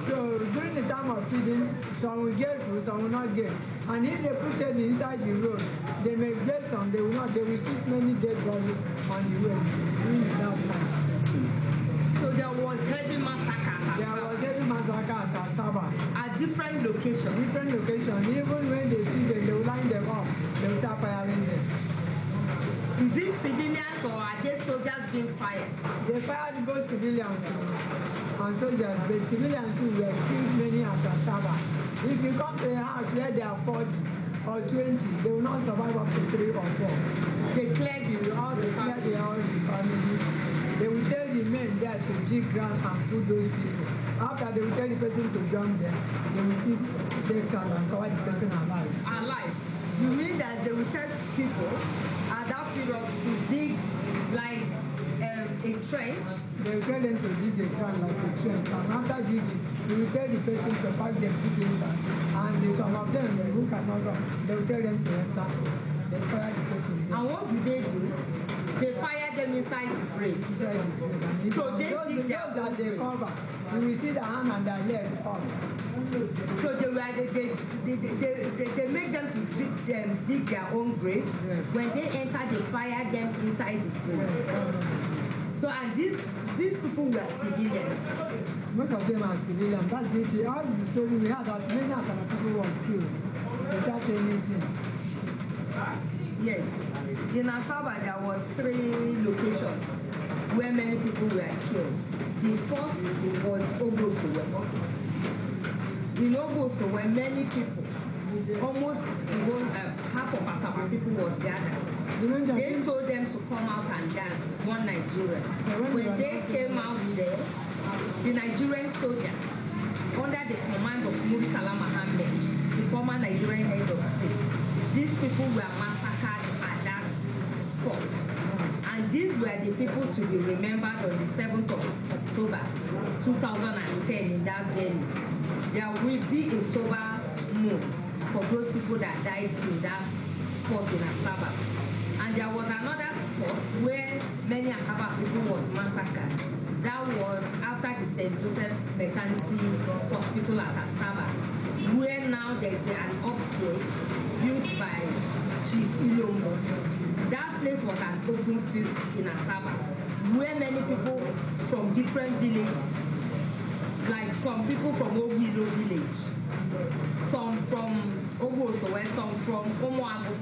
So during the time of feeding, some will get food, some will not get. And if they put it inside the road, they may get some, they will not. They will see many dead bodies on the way during that time. So there was heavy massacre at Asaba. There was heavy massacre at Asaba. At different locations. Different locations. Even when they see them, they will line them up. They will start firing them. Is it civilians or are they soldiers being fired? They fired both civilians and soldiers, but civilians who were killed many at Asaba. If you come to a house where there are 40 or 20, they will not survive up to 3 or 4. They cleared all the family. They will tell the men there to dig ground and put those people. After they will tell the person to jump them, they will take sand and cover the person alive. Alive? You mean that they will tell people at that period to dig like a trench? They will tell them to dig a ground like a trench, and after digging, they will tell the person to pack them put inside. And some of them who cannot run, they will tell them to enter. They fire the person. And what do? They fire them inside the grave. Inside the grave. So they dig that they cover. You will see the hand and the leg up. So they make them to dig their own grave. Yes. When they enter, they fire them inside the grave. Yes. So and these people were civilians. Most of them are civilians. That's it. All the story we had that many Asaba people was killed without anything. Yes. In Asaba there was 3 locations where many people were killed. The first was Obosowe. In Obosowe, many people, almost half of Asaba people was gathered. They told them to come out and dance, one Nigerian. When they came out there, the Nigerian soldiers, under the command of Murtala Mohammed, the former Nigerian head of state, these people were massacred at that spot. And these were the people to be remembered on the 7th of October 2010 in that venue. There will be a sober moon for those people that died in that spot in Asaba. And there was another spot where many Asaba people was massacred. That was after the St. Joseph Maternity Hospital at Asaba, where now there's an upstairs built by Chief Ilongo. That place was an open field in Asaba, where many people from different villages, like some people from Ogilo village, some from Obosowe, some from Omoabu,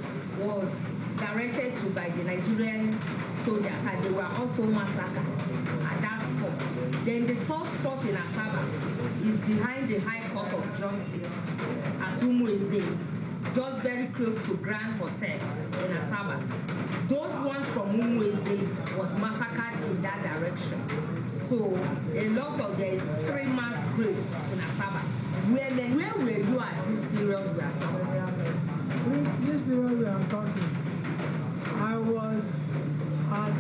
was directed to by the Nigerian soldiers, and they were also massacred at that spot. Then the third spot in Asaba is behind the High Court of Justice at Umueze, just very close to Grand Hotel in Asaba. Those ones from Umueze was massacred in that direction. So a lot of the 3 mass graves in Asaba. Where were you at this period we are talking? This period we are talking, I was at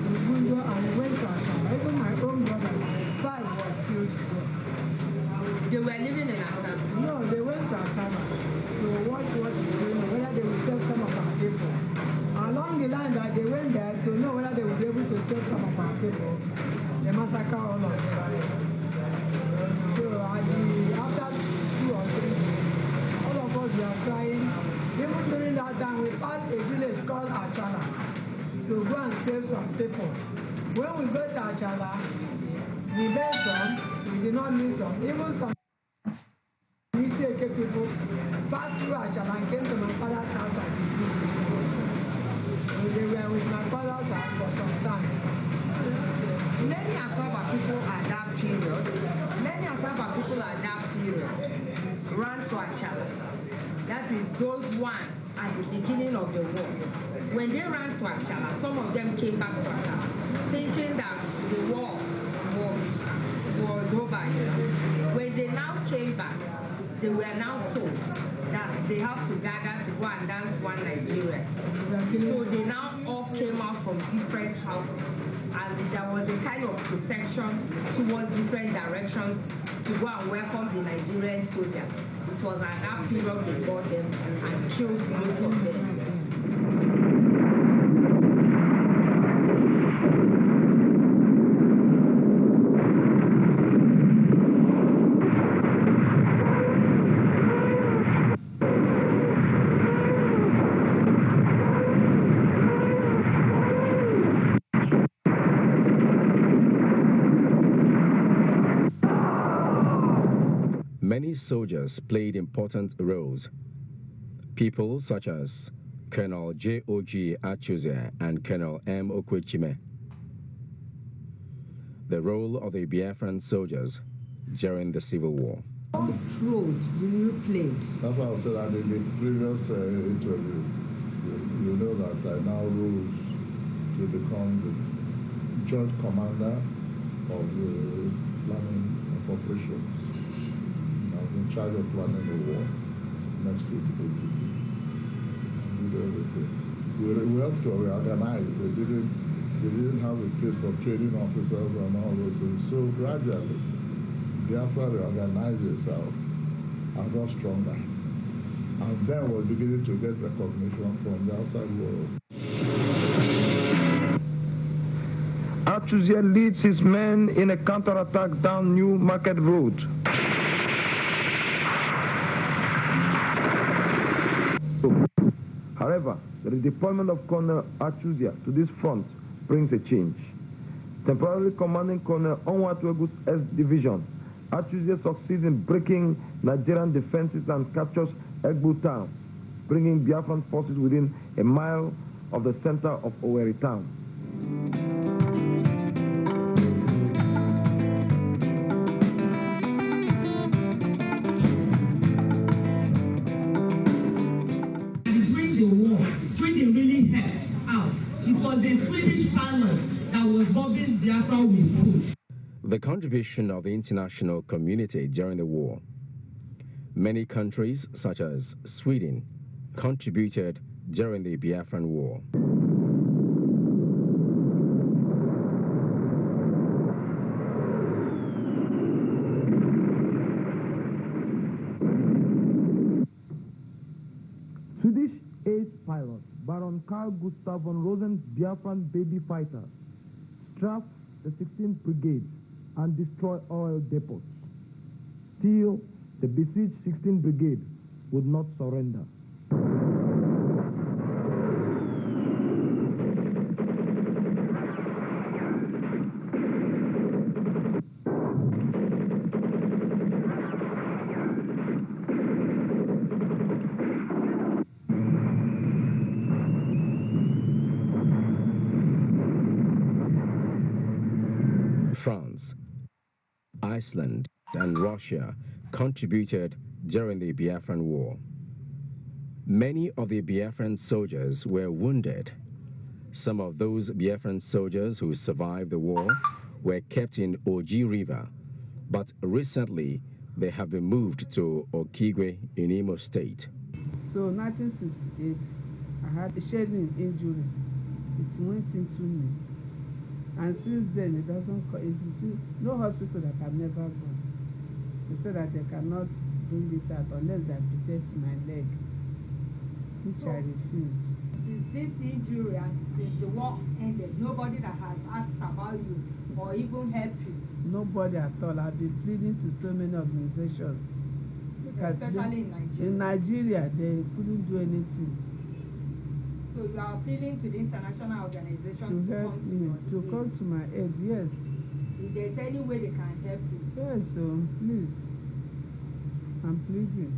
Ugundo and went to Asaba. Even my own brothers, 5 was killed there. They were living in Asaba? No, they went to Asaba to watch what is going on, whether they will save some of our people. Along the line that they went there to know whether they will be able to save some of our people, they massacre all of them. So after 2 or 3 days, all of us were crying. Even during that time, we passed a village called Achala to go and save some people. When we go to Achala, we met some, we did not meet some. Even some people passed through Achala and came to my father's house at Ibu. They were with my father's house for some time. Many Asaba people at that period, ran to Achala. That is those ones at the beginning of the war. When when they ran to Uppsala, some of them came back to Uppsala, thinking that the war was over. When they now came back, they were now told that they have to gather to go and dance one Nigeria. So they now all came out from different houses, and there was a kind of procession towards different directions to go and welcome the Nigerian soldiers. It was at that period they got them and killed most of them. Many soldiers played important roles. People such as Colonel J.O.G. Achuzia and Colonel M. Okwechime. The role of the Biafran soldiers during the Civil War. What role do you play? That's why I said that in the previous interview, you know that I now rose to become the joint commander of the planning of operations. I was in charge of planning the war next to the OGP. Did everything. We helped to reorganize. They didn't have a place for training officers and all those things. So gradually, Biafra reorganized itself and got stronger. And then we're beginning to get recognition from the outside world. Achuzia leads his men in a counterattack down New Market Road. However, the redeployment of Colonel Achuzia to this front brings a change. Temporarily commanding Colonel Onwatuegu's S Division, Achuzia succeeds in breaking Nigerian defenses and captures Egbu town, bringing Biafran forces within a mile of the center of Owerri town. Sweden really helped out. It was a Swedish pilot that was bombing Biafra with food. The contribution of the international community during the war. Many countries, such as Sweden, contributed during the Biafran War. Swedish ace pilot Baron Carl Gustav von Rosen's Biafran baby fighter strafe the 16th Brigade and destroy oil depots. Still, the besieged 16th Brigade would not surrender. France, Iceland, and Russia contributed during the Biafran War. Many of the Biafran soldiers were wounded. Some of those Biafran soldiers who survived the war were kept in Oji River, but recently they have been moved to Okigwe in Imo State. So 1968, I had a shedding injury. It went into me. And since then, it doesn't come into no hospital that I've never gone. They said that they cannot bring it out unless they protect my leg, which I refused. Since this injury and since the war ended, nobody that has asked about you or even helped you? Nobody at all. I've been pleading to so many organizations. Especially in Nigeria? In Nigeria, they couldn't do anything. So you are appealing to the international organizations to help me, to come to my aid, yes. If there's any way they can help you. Yes, so please, I'm pleading.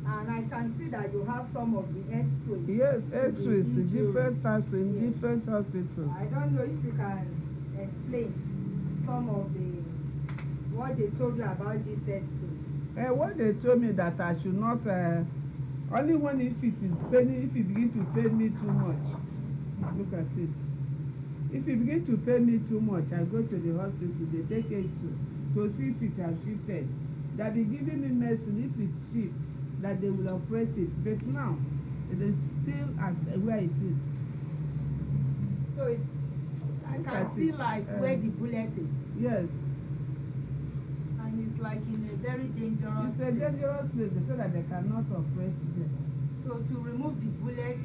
And I can see that you have some of the X-rays. Yes, X-rays, different types in different hospitals. I don't know if you can explain some of what they told you about this X-ray. What they told me that I should not. Only when if it begin to pain me too much, look at it. If you begin to pay me too much, I go to the hospital, they take X-ray to see if it has shifted. They be giving me medicine if it shifts, that they will operate it. But now, it is still as where it is. So it's, I can see like where the bullet is. Yes. And it's like in a very dangerous It's a dangerous place. They say that they cannot operate there. So to remove the bullet,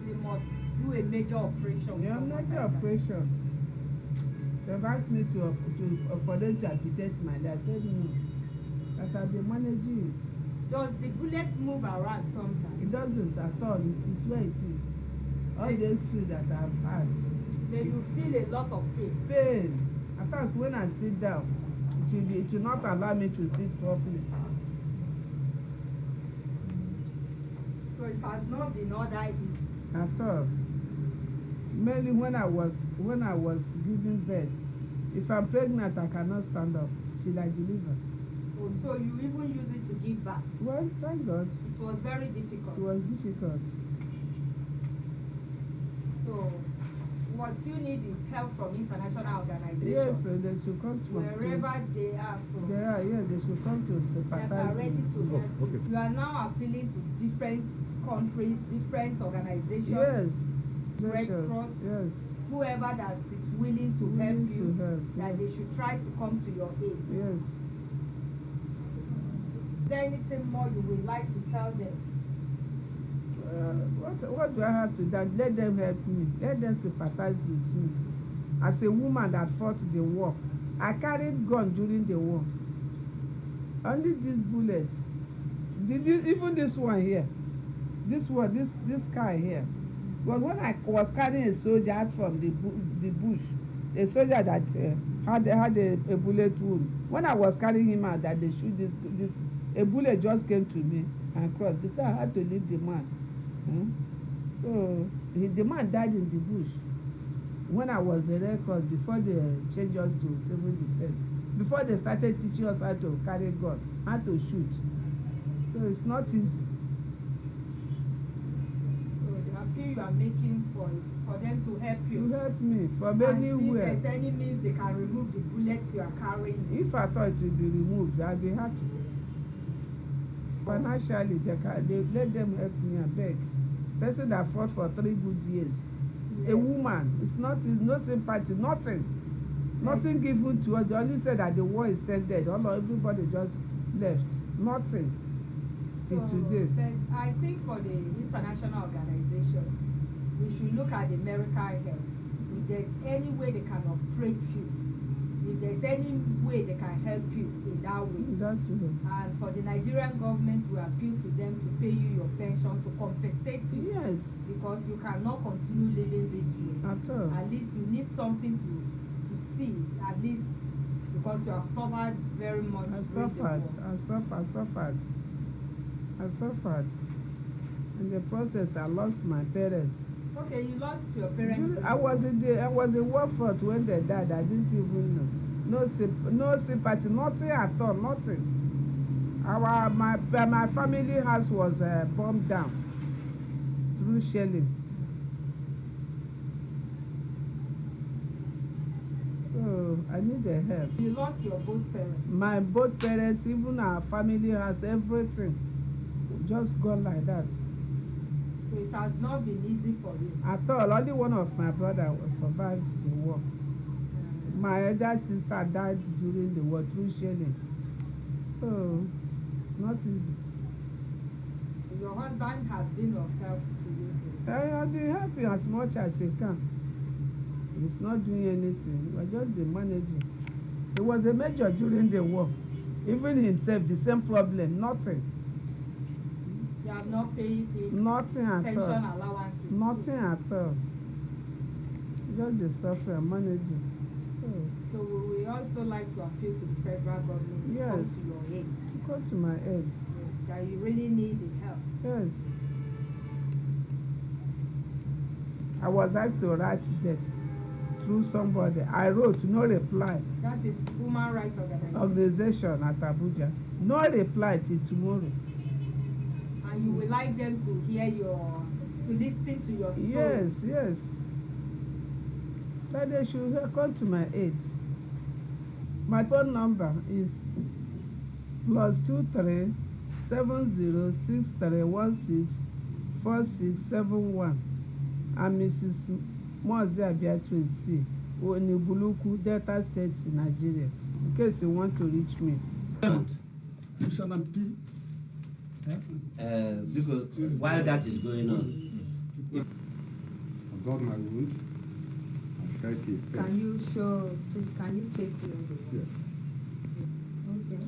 they must do a major operation. Yeah, major operation. They've asked me for them to amputate my leg. I said no. That I'll be managing it. Does the bullet move around sometimes? It doesn't at all. It is where it is. All the X-ray that I've had. Then you feel a lot of pain. Pain. At first, when I sit down, it will not allow me to sit properly. So it has not been all that easy. At all. Mainly when I was giving birth. If I'm pregnant, I cannot stand up till I deliver. Oh, so you even use it to give birth? Well, thank God. It was very difficult. It was difficult. So what you need is help from international organizations. Yes, they should come to wherever they are from. They are, yes, they should come to sympathize. They are ready to help. Okay. You are now appealing to different countries, different organizations. Yes. Red Cross. Yes. Whoever that is willing to help you, that they should try to come to your aid. Yes. Is there anything more you would like to tell them? What do I have to do? Let them help me. Let them sympathize with me. As a woman that fought the war, I carried gun during the war. Only these bullets. Even this one here, this guy here, was when I was carrying a soldier out from the bush, a soldier that had a bullet wound. When I was carrying him out, that they shoot this, a bullet just came to me and crossed. They said I had to leave the man. So the man died in the bush when I was a Red Cross, before they changed us to civil defense, before they started teaching us how to carry gun, how to shoot. So it's not easy. So the appeal you are making for them to help you. To help me from anywhere. And see if there's any means they can remove the bullets you are carrying. If I thought it would be removed, I'd be happy. Financially, they let them help me and beg. Person that fought for 3 good years. It's a woman. It's no sympathy, nothing. Nothing given to us. They only said that the war is ended. Everybody just left. Nothing. Till today. But I think for the international organizations, we should look at the medical help. If there's any way they can operate you, if there's any way they can help you in that way. And for the Nigerian government, we appeal to them to pay you your pension, to compensate you. Yes. Because you cannot continue living this way. At all. At least you need something to see, at least, because you have suffered very much. I suffered. In the process, I lost my parents. Okay, you lost your parents. I was in war front when they died. I didn't even know. No sympathy, nothing at all, nothing. My family house was bombed down through shelling. So I needed help. You lost your both parents. My both parents, even our family house, everything, just gone like that. So it has not been easy for you. At all. Only one of my brother survived the war. My elder sister died during the war through shelling. So it's not easy. Your husband has been of help to you since? I have been helping as much as he can. He's not doing anything. We're just managing. He was a major during the war. Even himself, the same problem, nothing. You have not paid nothing at pension all. Allowances? Nothing at all. Just the suffering, managing. So we also like to appeal to the federal government to come to your aid. To come to my aid. Yes, that you really need the help. Yes. I was asked to write them through somebody. I wrote, no reply. That is Human Rights Organization at Abuja. No reply till tomorrow. And you would like them to hear your to listen to your story. Yes, yes. But they should come to my aid. My phone number is +23 7063164671. I'm Mrs. Mozia Beatrice C. Onibuluku, Delta State, Nigeria. In case you want to reach me. Because while that is going on, I got my wound. I said here. Can you show, please, can you take the Yes. Okay.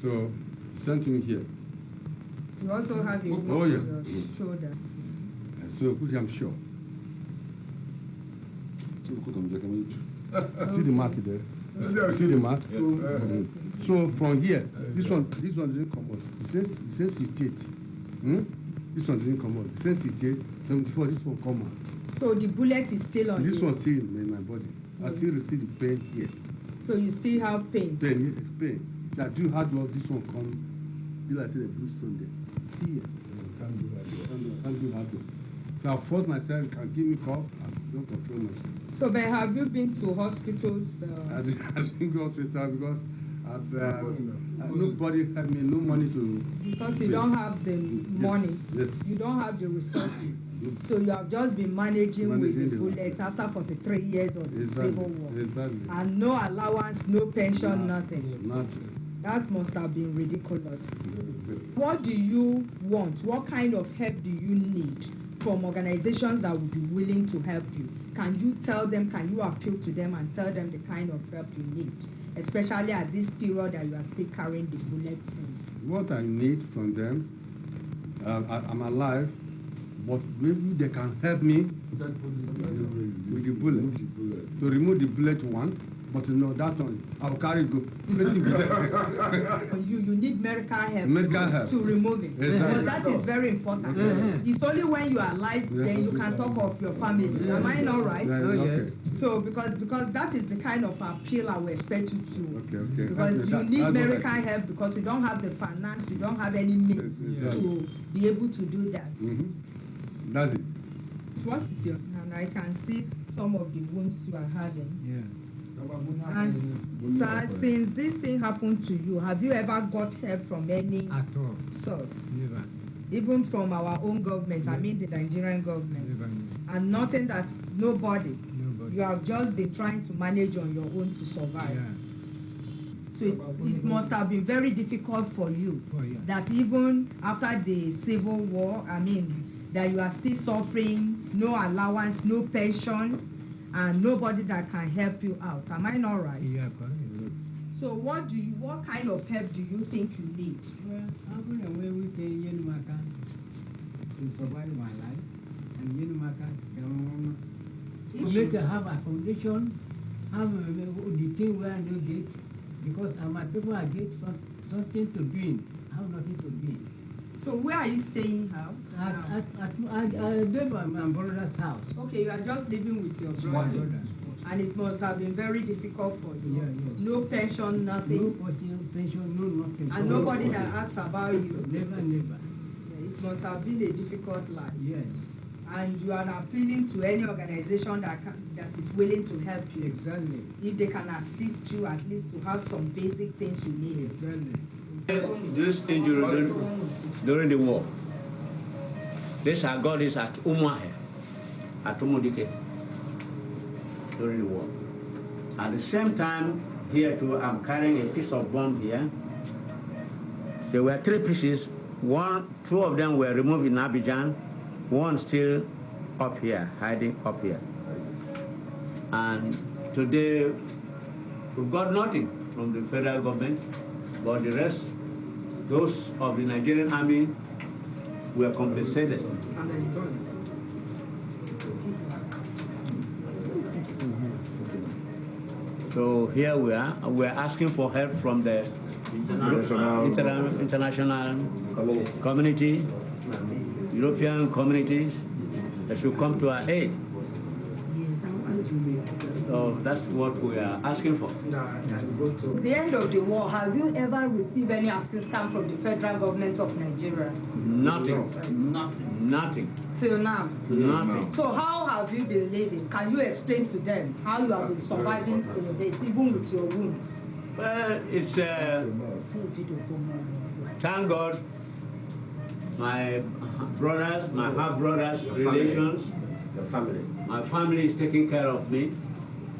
So, sent me here. You also have a wound oh, yeah. on your shoulder. So, I'm sure. See the mark there? See the mark? Yes. So from here, this one didn't come out. It says 68. This one didn't come out. It says 68, 74, this one come out. So the bullet is still on this you? One still in my body. I still receive the pain here. So you still have pain? Pain. That do hard work, this one come. Like I said, a blue stone there. See here. Can't do hard work. So I force myself, can give me cough, I don't control myself. So, but have you been to hospitals? I didn't go to hospital because nobody had me, no money to... Because you don't have the money. Yes. You don't have the resources. So you have just been managing with the bullet after 43 years of the Civil War. Exactly. And no allowance, no pension, nothing. Nothing. That must have been ridiculous. What do you want? What kind of help do you need from organizations that would be willing to help you? Can you tell them, can you appeal to them and tell them the kind of help you need, especially at this period that you are still carrying the bullet through? What I need from them, I'm alive, but maybe they can help me with the bullet. To remove the bullet one, but no, that one, I'll carry it go. You need medical help to remove it. Exactly. But that is very important. It's only when you are alive then you can talk of your family. Am I not right? Okay. So because that is the kind of appeal I will expect you to. Okay. Because you need medical help because you don't have the finance, you don't have any means to be able to do that. That's it. What is your, and I can see some of the wounds you are having. And sir, since this thing happened to you, have you ever got help from any source? Never. Even from our own government, I mean the Nigerian government. Never. And nothing that nobody. You have just been trying to manage on your own to survive. So it must have been very difficult for you that even after the Civil War, I mean, that you are still suffering, no allowance, no pension, and nobody that can help you out. Am I not right? Yeah. So what kind of help do you think you need? Well, I'm going to survive my life, and to make have accommodation, have the thing where I don't get, because my people I get something to do, I have nothing to do. So where are you staying now? I live at my brother's house. Okay, you are just living with your brother. And it must have been very difficult for you. No pension, nothing. No pension, no nothing. And nobody that asks about you. Never. It must have been a difficult life. Yes. And you are appealing to any organization that is willing to help you. Exactly. If they can assist you at least to have some basic things you need. Exactly. This injury during the war, this I got this at Umuahe, at Umudike, during the war. At the same time, here too, I'm carrying a piece of bomb here. There were 3 pieces. 2 of them were removed in Abidjan, 1 still up here, hiding up here. And today, we've got nothing from the federal government, but the rest, those of the Nigerian army, were compensated. So here we are. We're asking for help from the international community, European communities that should come to our aid. So that's what we are asking for. At the end of the war, have you ever received any assistance from the federal government of Nigeria? Nothing. nothing. Till now? Nothing. So how have you been living? Can you explain to them how you have been surviving till this, even with your wounds? Well, it's thank God, my brothers, my half-brothers, relations, your family. My family is taking care of me.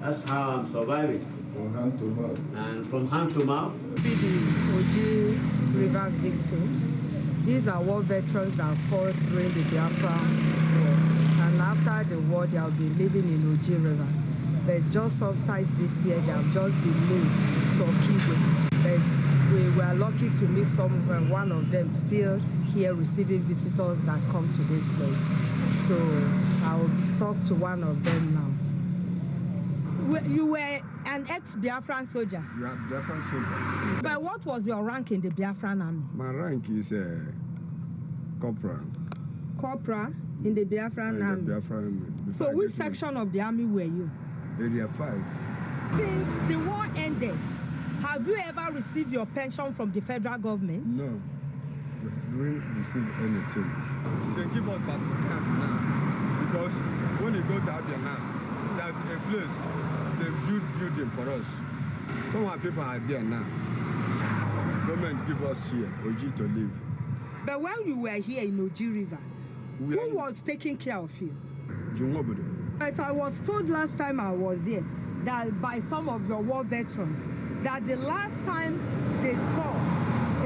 That's how I'm surviving. From hand to mouth. And from hand to mouth. See the Oji River victims. These are war veterans that fought during the Biafra war. And after the war, they have been living in Oji River. But just sometimes this year, they have just been moved to Okigwe. But we were lucky to meet one of them still here receiving visitors that come to this place. So I'll talk to one of them now. You were an ex-Biafran soldier? Yeah, Biafran soldier. But what was your rank in the Biafran army? My rank is corporal. Corporal in the Biafran army? The Biafran army. So which section of the army were you? Area 5. Since the war ended, have you ever received your pension from the federal government? No. We didn't receive anything. They give us back now. Because when you go to Abia now, there's a place, they build building for us. Some of our people are there now. Government give us here, Oji, to live. But when you were here in Oji River, who was taking care of you? Jungobodo. But I was told last time I was here that by some of your war veterans that the last time they saw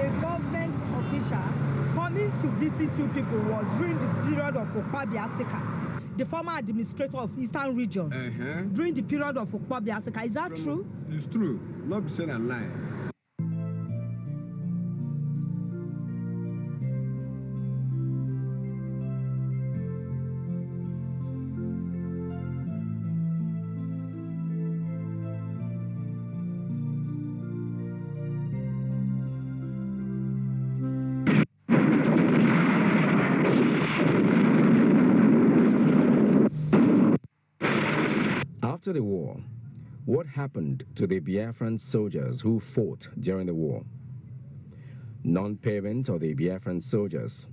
a government official coming to visit you people was during the period of Ukpabi Asika, the former administrator of Eastern Region, during the period of Ukpabi Asika. Is that true? It's true. Not be said and lie. After the war, what happened to the Biafran soldiers who fought during the war? Non-payment of the Biafran soldiers.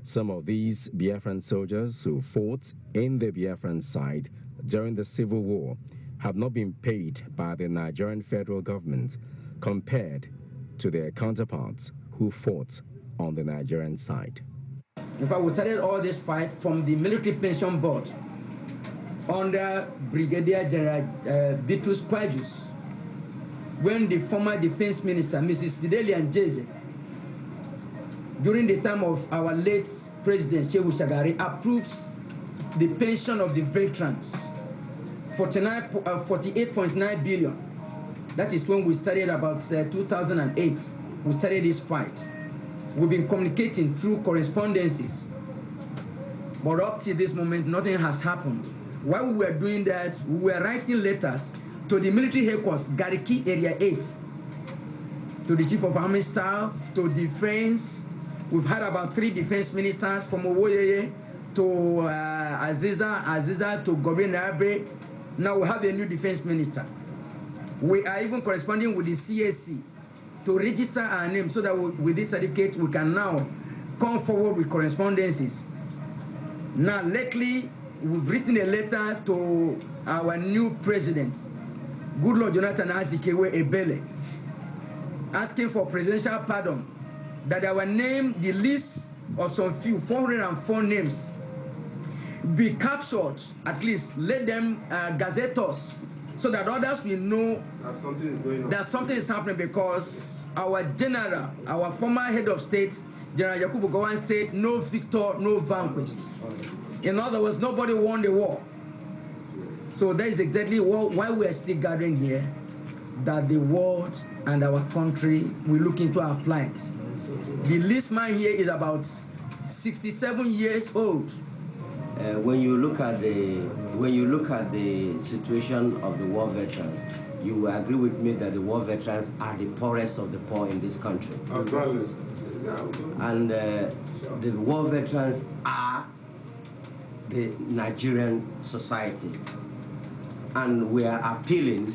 Some of these Biafran soldiers who fought in the Biafran side during the Civil War have not been paid by the Nigerian federal government compared to their counterparts who fought on the Nigerian side. In fact, we started all this fight from the Military Pension Board under Brigadier General Bitrus Pajus, when the former Defense Minister, Mrs. Fidelia Njeze, during the time of our late President Shehu Shagari, approved the pension of the veterans, 48.9 billion. That is when we started about 2008. We started this fight. We've been communicating through correspondences, but up to this moment, nothing has happened. While we were doing that, we were writing letters to the military headquarters, Gariki Area 8, to the Chief of Army Staff, to Defense. We've had about 3 defense ministers from Owoyeye to Aziza to Gorin Abre. Now we have a new defense minister. We are even corresponding with the CSC to register our name so that with this certificate we can now come forward with correspondences. Now lately, we've written a letter to our new president, Goodluck Jonathan Azikiwe Ebele, asking for presidential pardon, that our name, the list of some few, 404 names, be captured, at least let them gazette us, so that others will know that something is going on. That something is happening, because our general, our former head of state, General Yakubu Gowon, said, no victor, no vanquished. In other words, nobody won the war. So that is exactly why we are still gathering here, that the world and our country will look into our plight. The least man here is about 67 years old. When you look at the situation of the war veterans, you will agree with me that the war veterans are the poorest of the poor in this country. And the war veterans are the Nigerian society. And we are appealing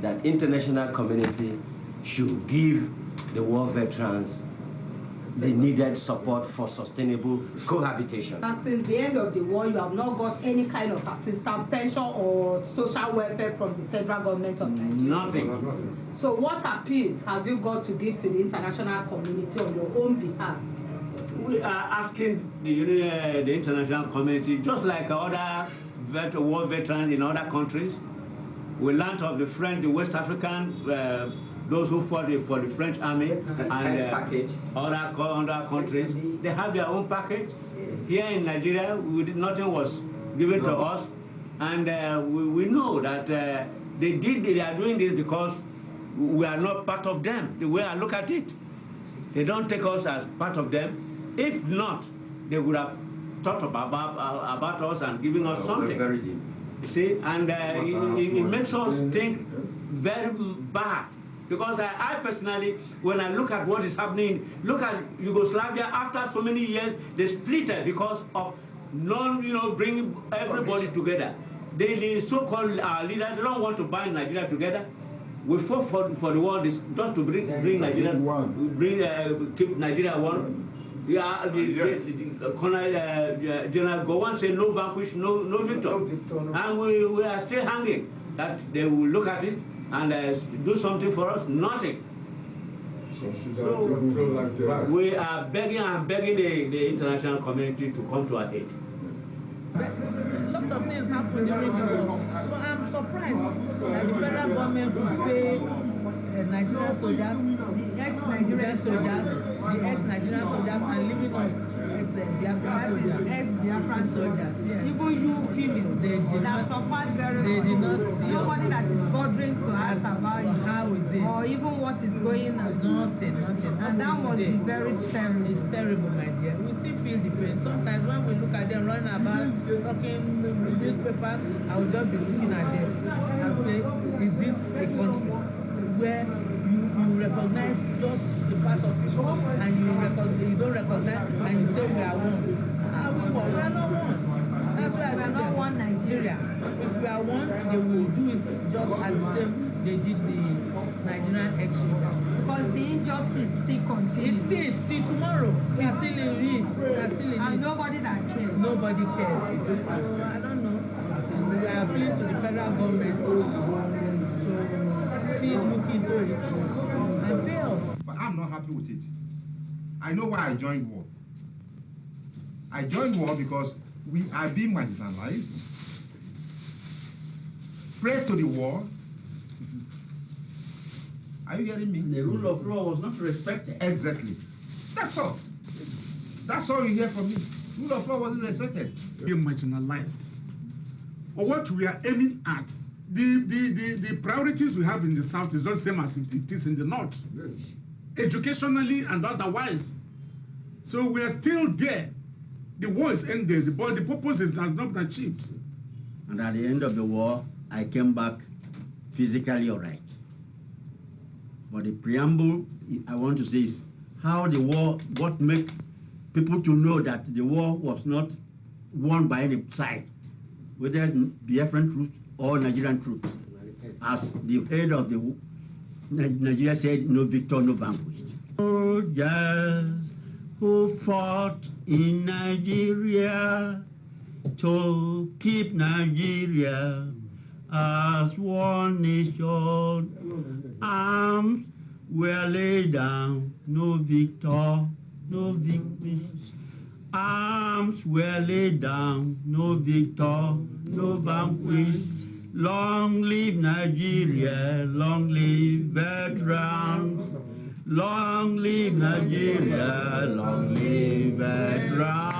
that international community should give the war veterans the needed support for sustainable cohabitation. And since the end of the war, you have not got any kind of assistance, pension or social welfare from the federal government of Nigeria? Nothing. So what appeal have you got to give to the international community on your own behalf? We are asking the international community, just like other war veterans in other countries. We learned of the French, the West African, those who fought for the French army and other countries. They have their own package. Here in Nigeria, nothing was given to us. And we know that they are doing this because we are not part of them, the way I look at it. They don't take us as part of them. If not, they would have thought about us and giving us something. You see, and it makes us think very bad. Because I personally, when I look at what is happening, look at Yugoslavia, after so many years, they split because of bringing everybody together. The so-called leaders, they don't want to bind Nigeria together. We fought for the world just to bring Nigeria, keep Nigeria one. Yeah, General Gowon said no vanquish, no victor. And we are still hanging. That they will look at it and do something for us. Nothing. So we are begging and begging the international community to come to our aid. A lot of things happen during the war. So I'm surprised that the federal government will pay Nigerian soldiers, the ex-Nigerian soldiers, and leaving us ex-Biafran soldiers. Yes. Even you females, they did not suffered very much. They did not see nobody that is bothering to ask about how is it, or even what is going on. Nothing. And that must be very terrible. It's terrible, my dear. We still feel the pain. Sometimes when we look at them running about, talking newspaper, I will just be looking at them and say, is this a country where you recognize just the part of people and you don't recognize and you say we are one? We are not one. That's why we are not one Nigeria. If we are one, they will do it just as the same they did the Nigerian exodus. Because the injustice still continues. It is till tomorrow. We are still in it. And nobody that cares. Nobody cares. I don't know. We are appealing to the federal government to still look into it and pay us. But I'm not happy with it. I know why I joined war. I joined war because we are being marginalized. Praise to the war. Are you getting me? The rule of law was not respected. Exactly. That's all. That's all you hear from me. Rule of law wasn't respected. Being marginalized. Or what we are aiming at, the priorities we have in the South is not the same as it is in the North. Yes. Educationally and otherwise. So we are still there. The war is ended, but the purpose has not been achieved. And at the end of the war, I came back physically all right. But the preamble I want to say is how the war, what make people to know that the war was not won by any side, whether Biafran troops or Nigerian troops. As the head of the Nigeria said, no victor, no vanquished. Soldiers who fought in Nigeria to keep Nigeria as one nation. Arms were laid down, no victor, no victory. Arms were laid down, no victor, no vanquish. Long live Nigeria, long live veterans. Long live Nigeria, long live veterans.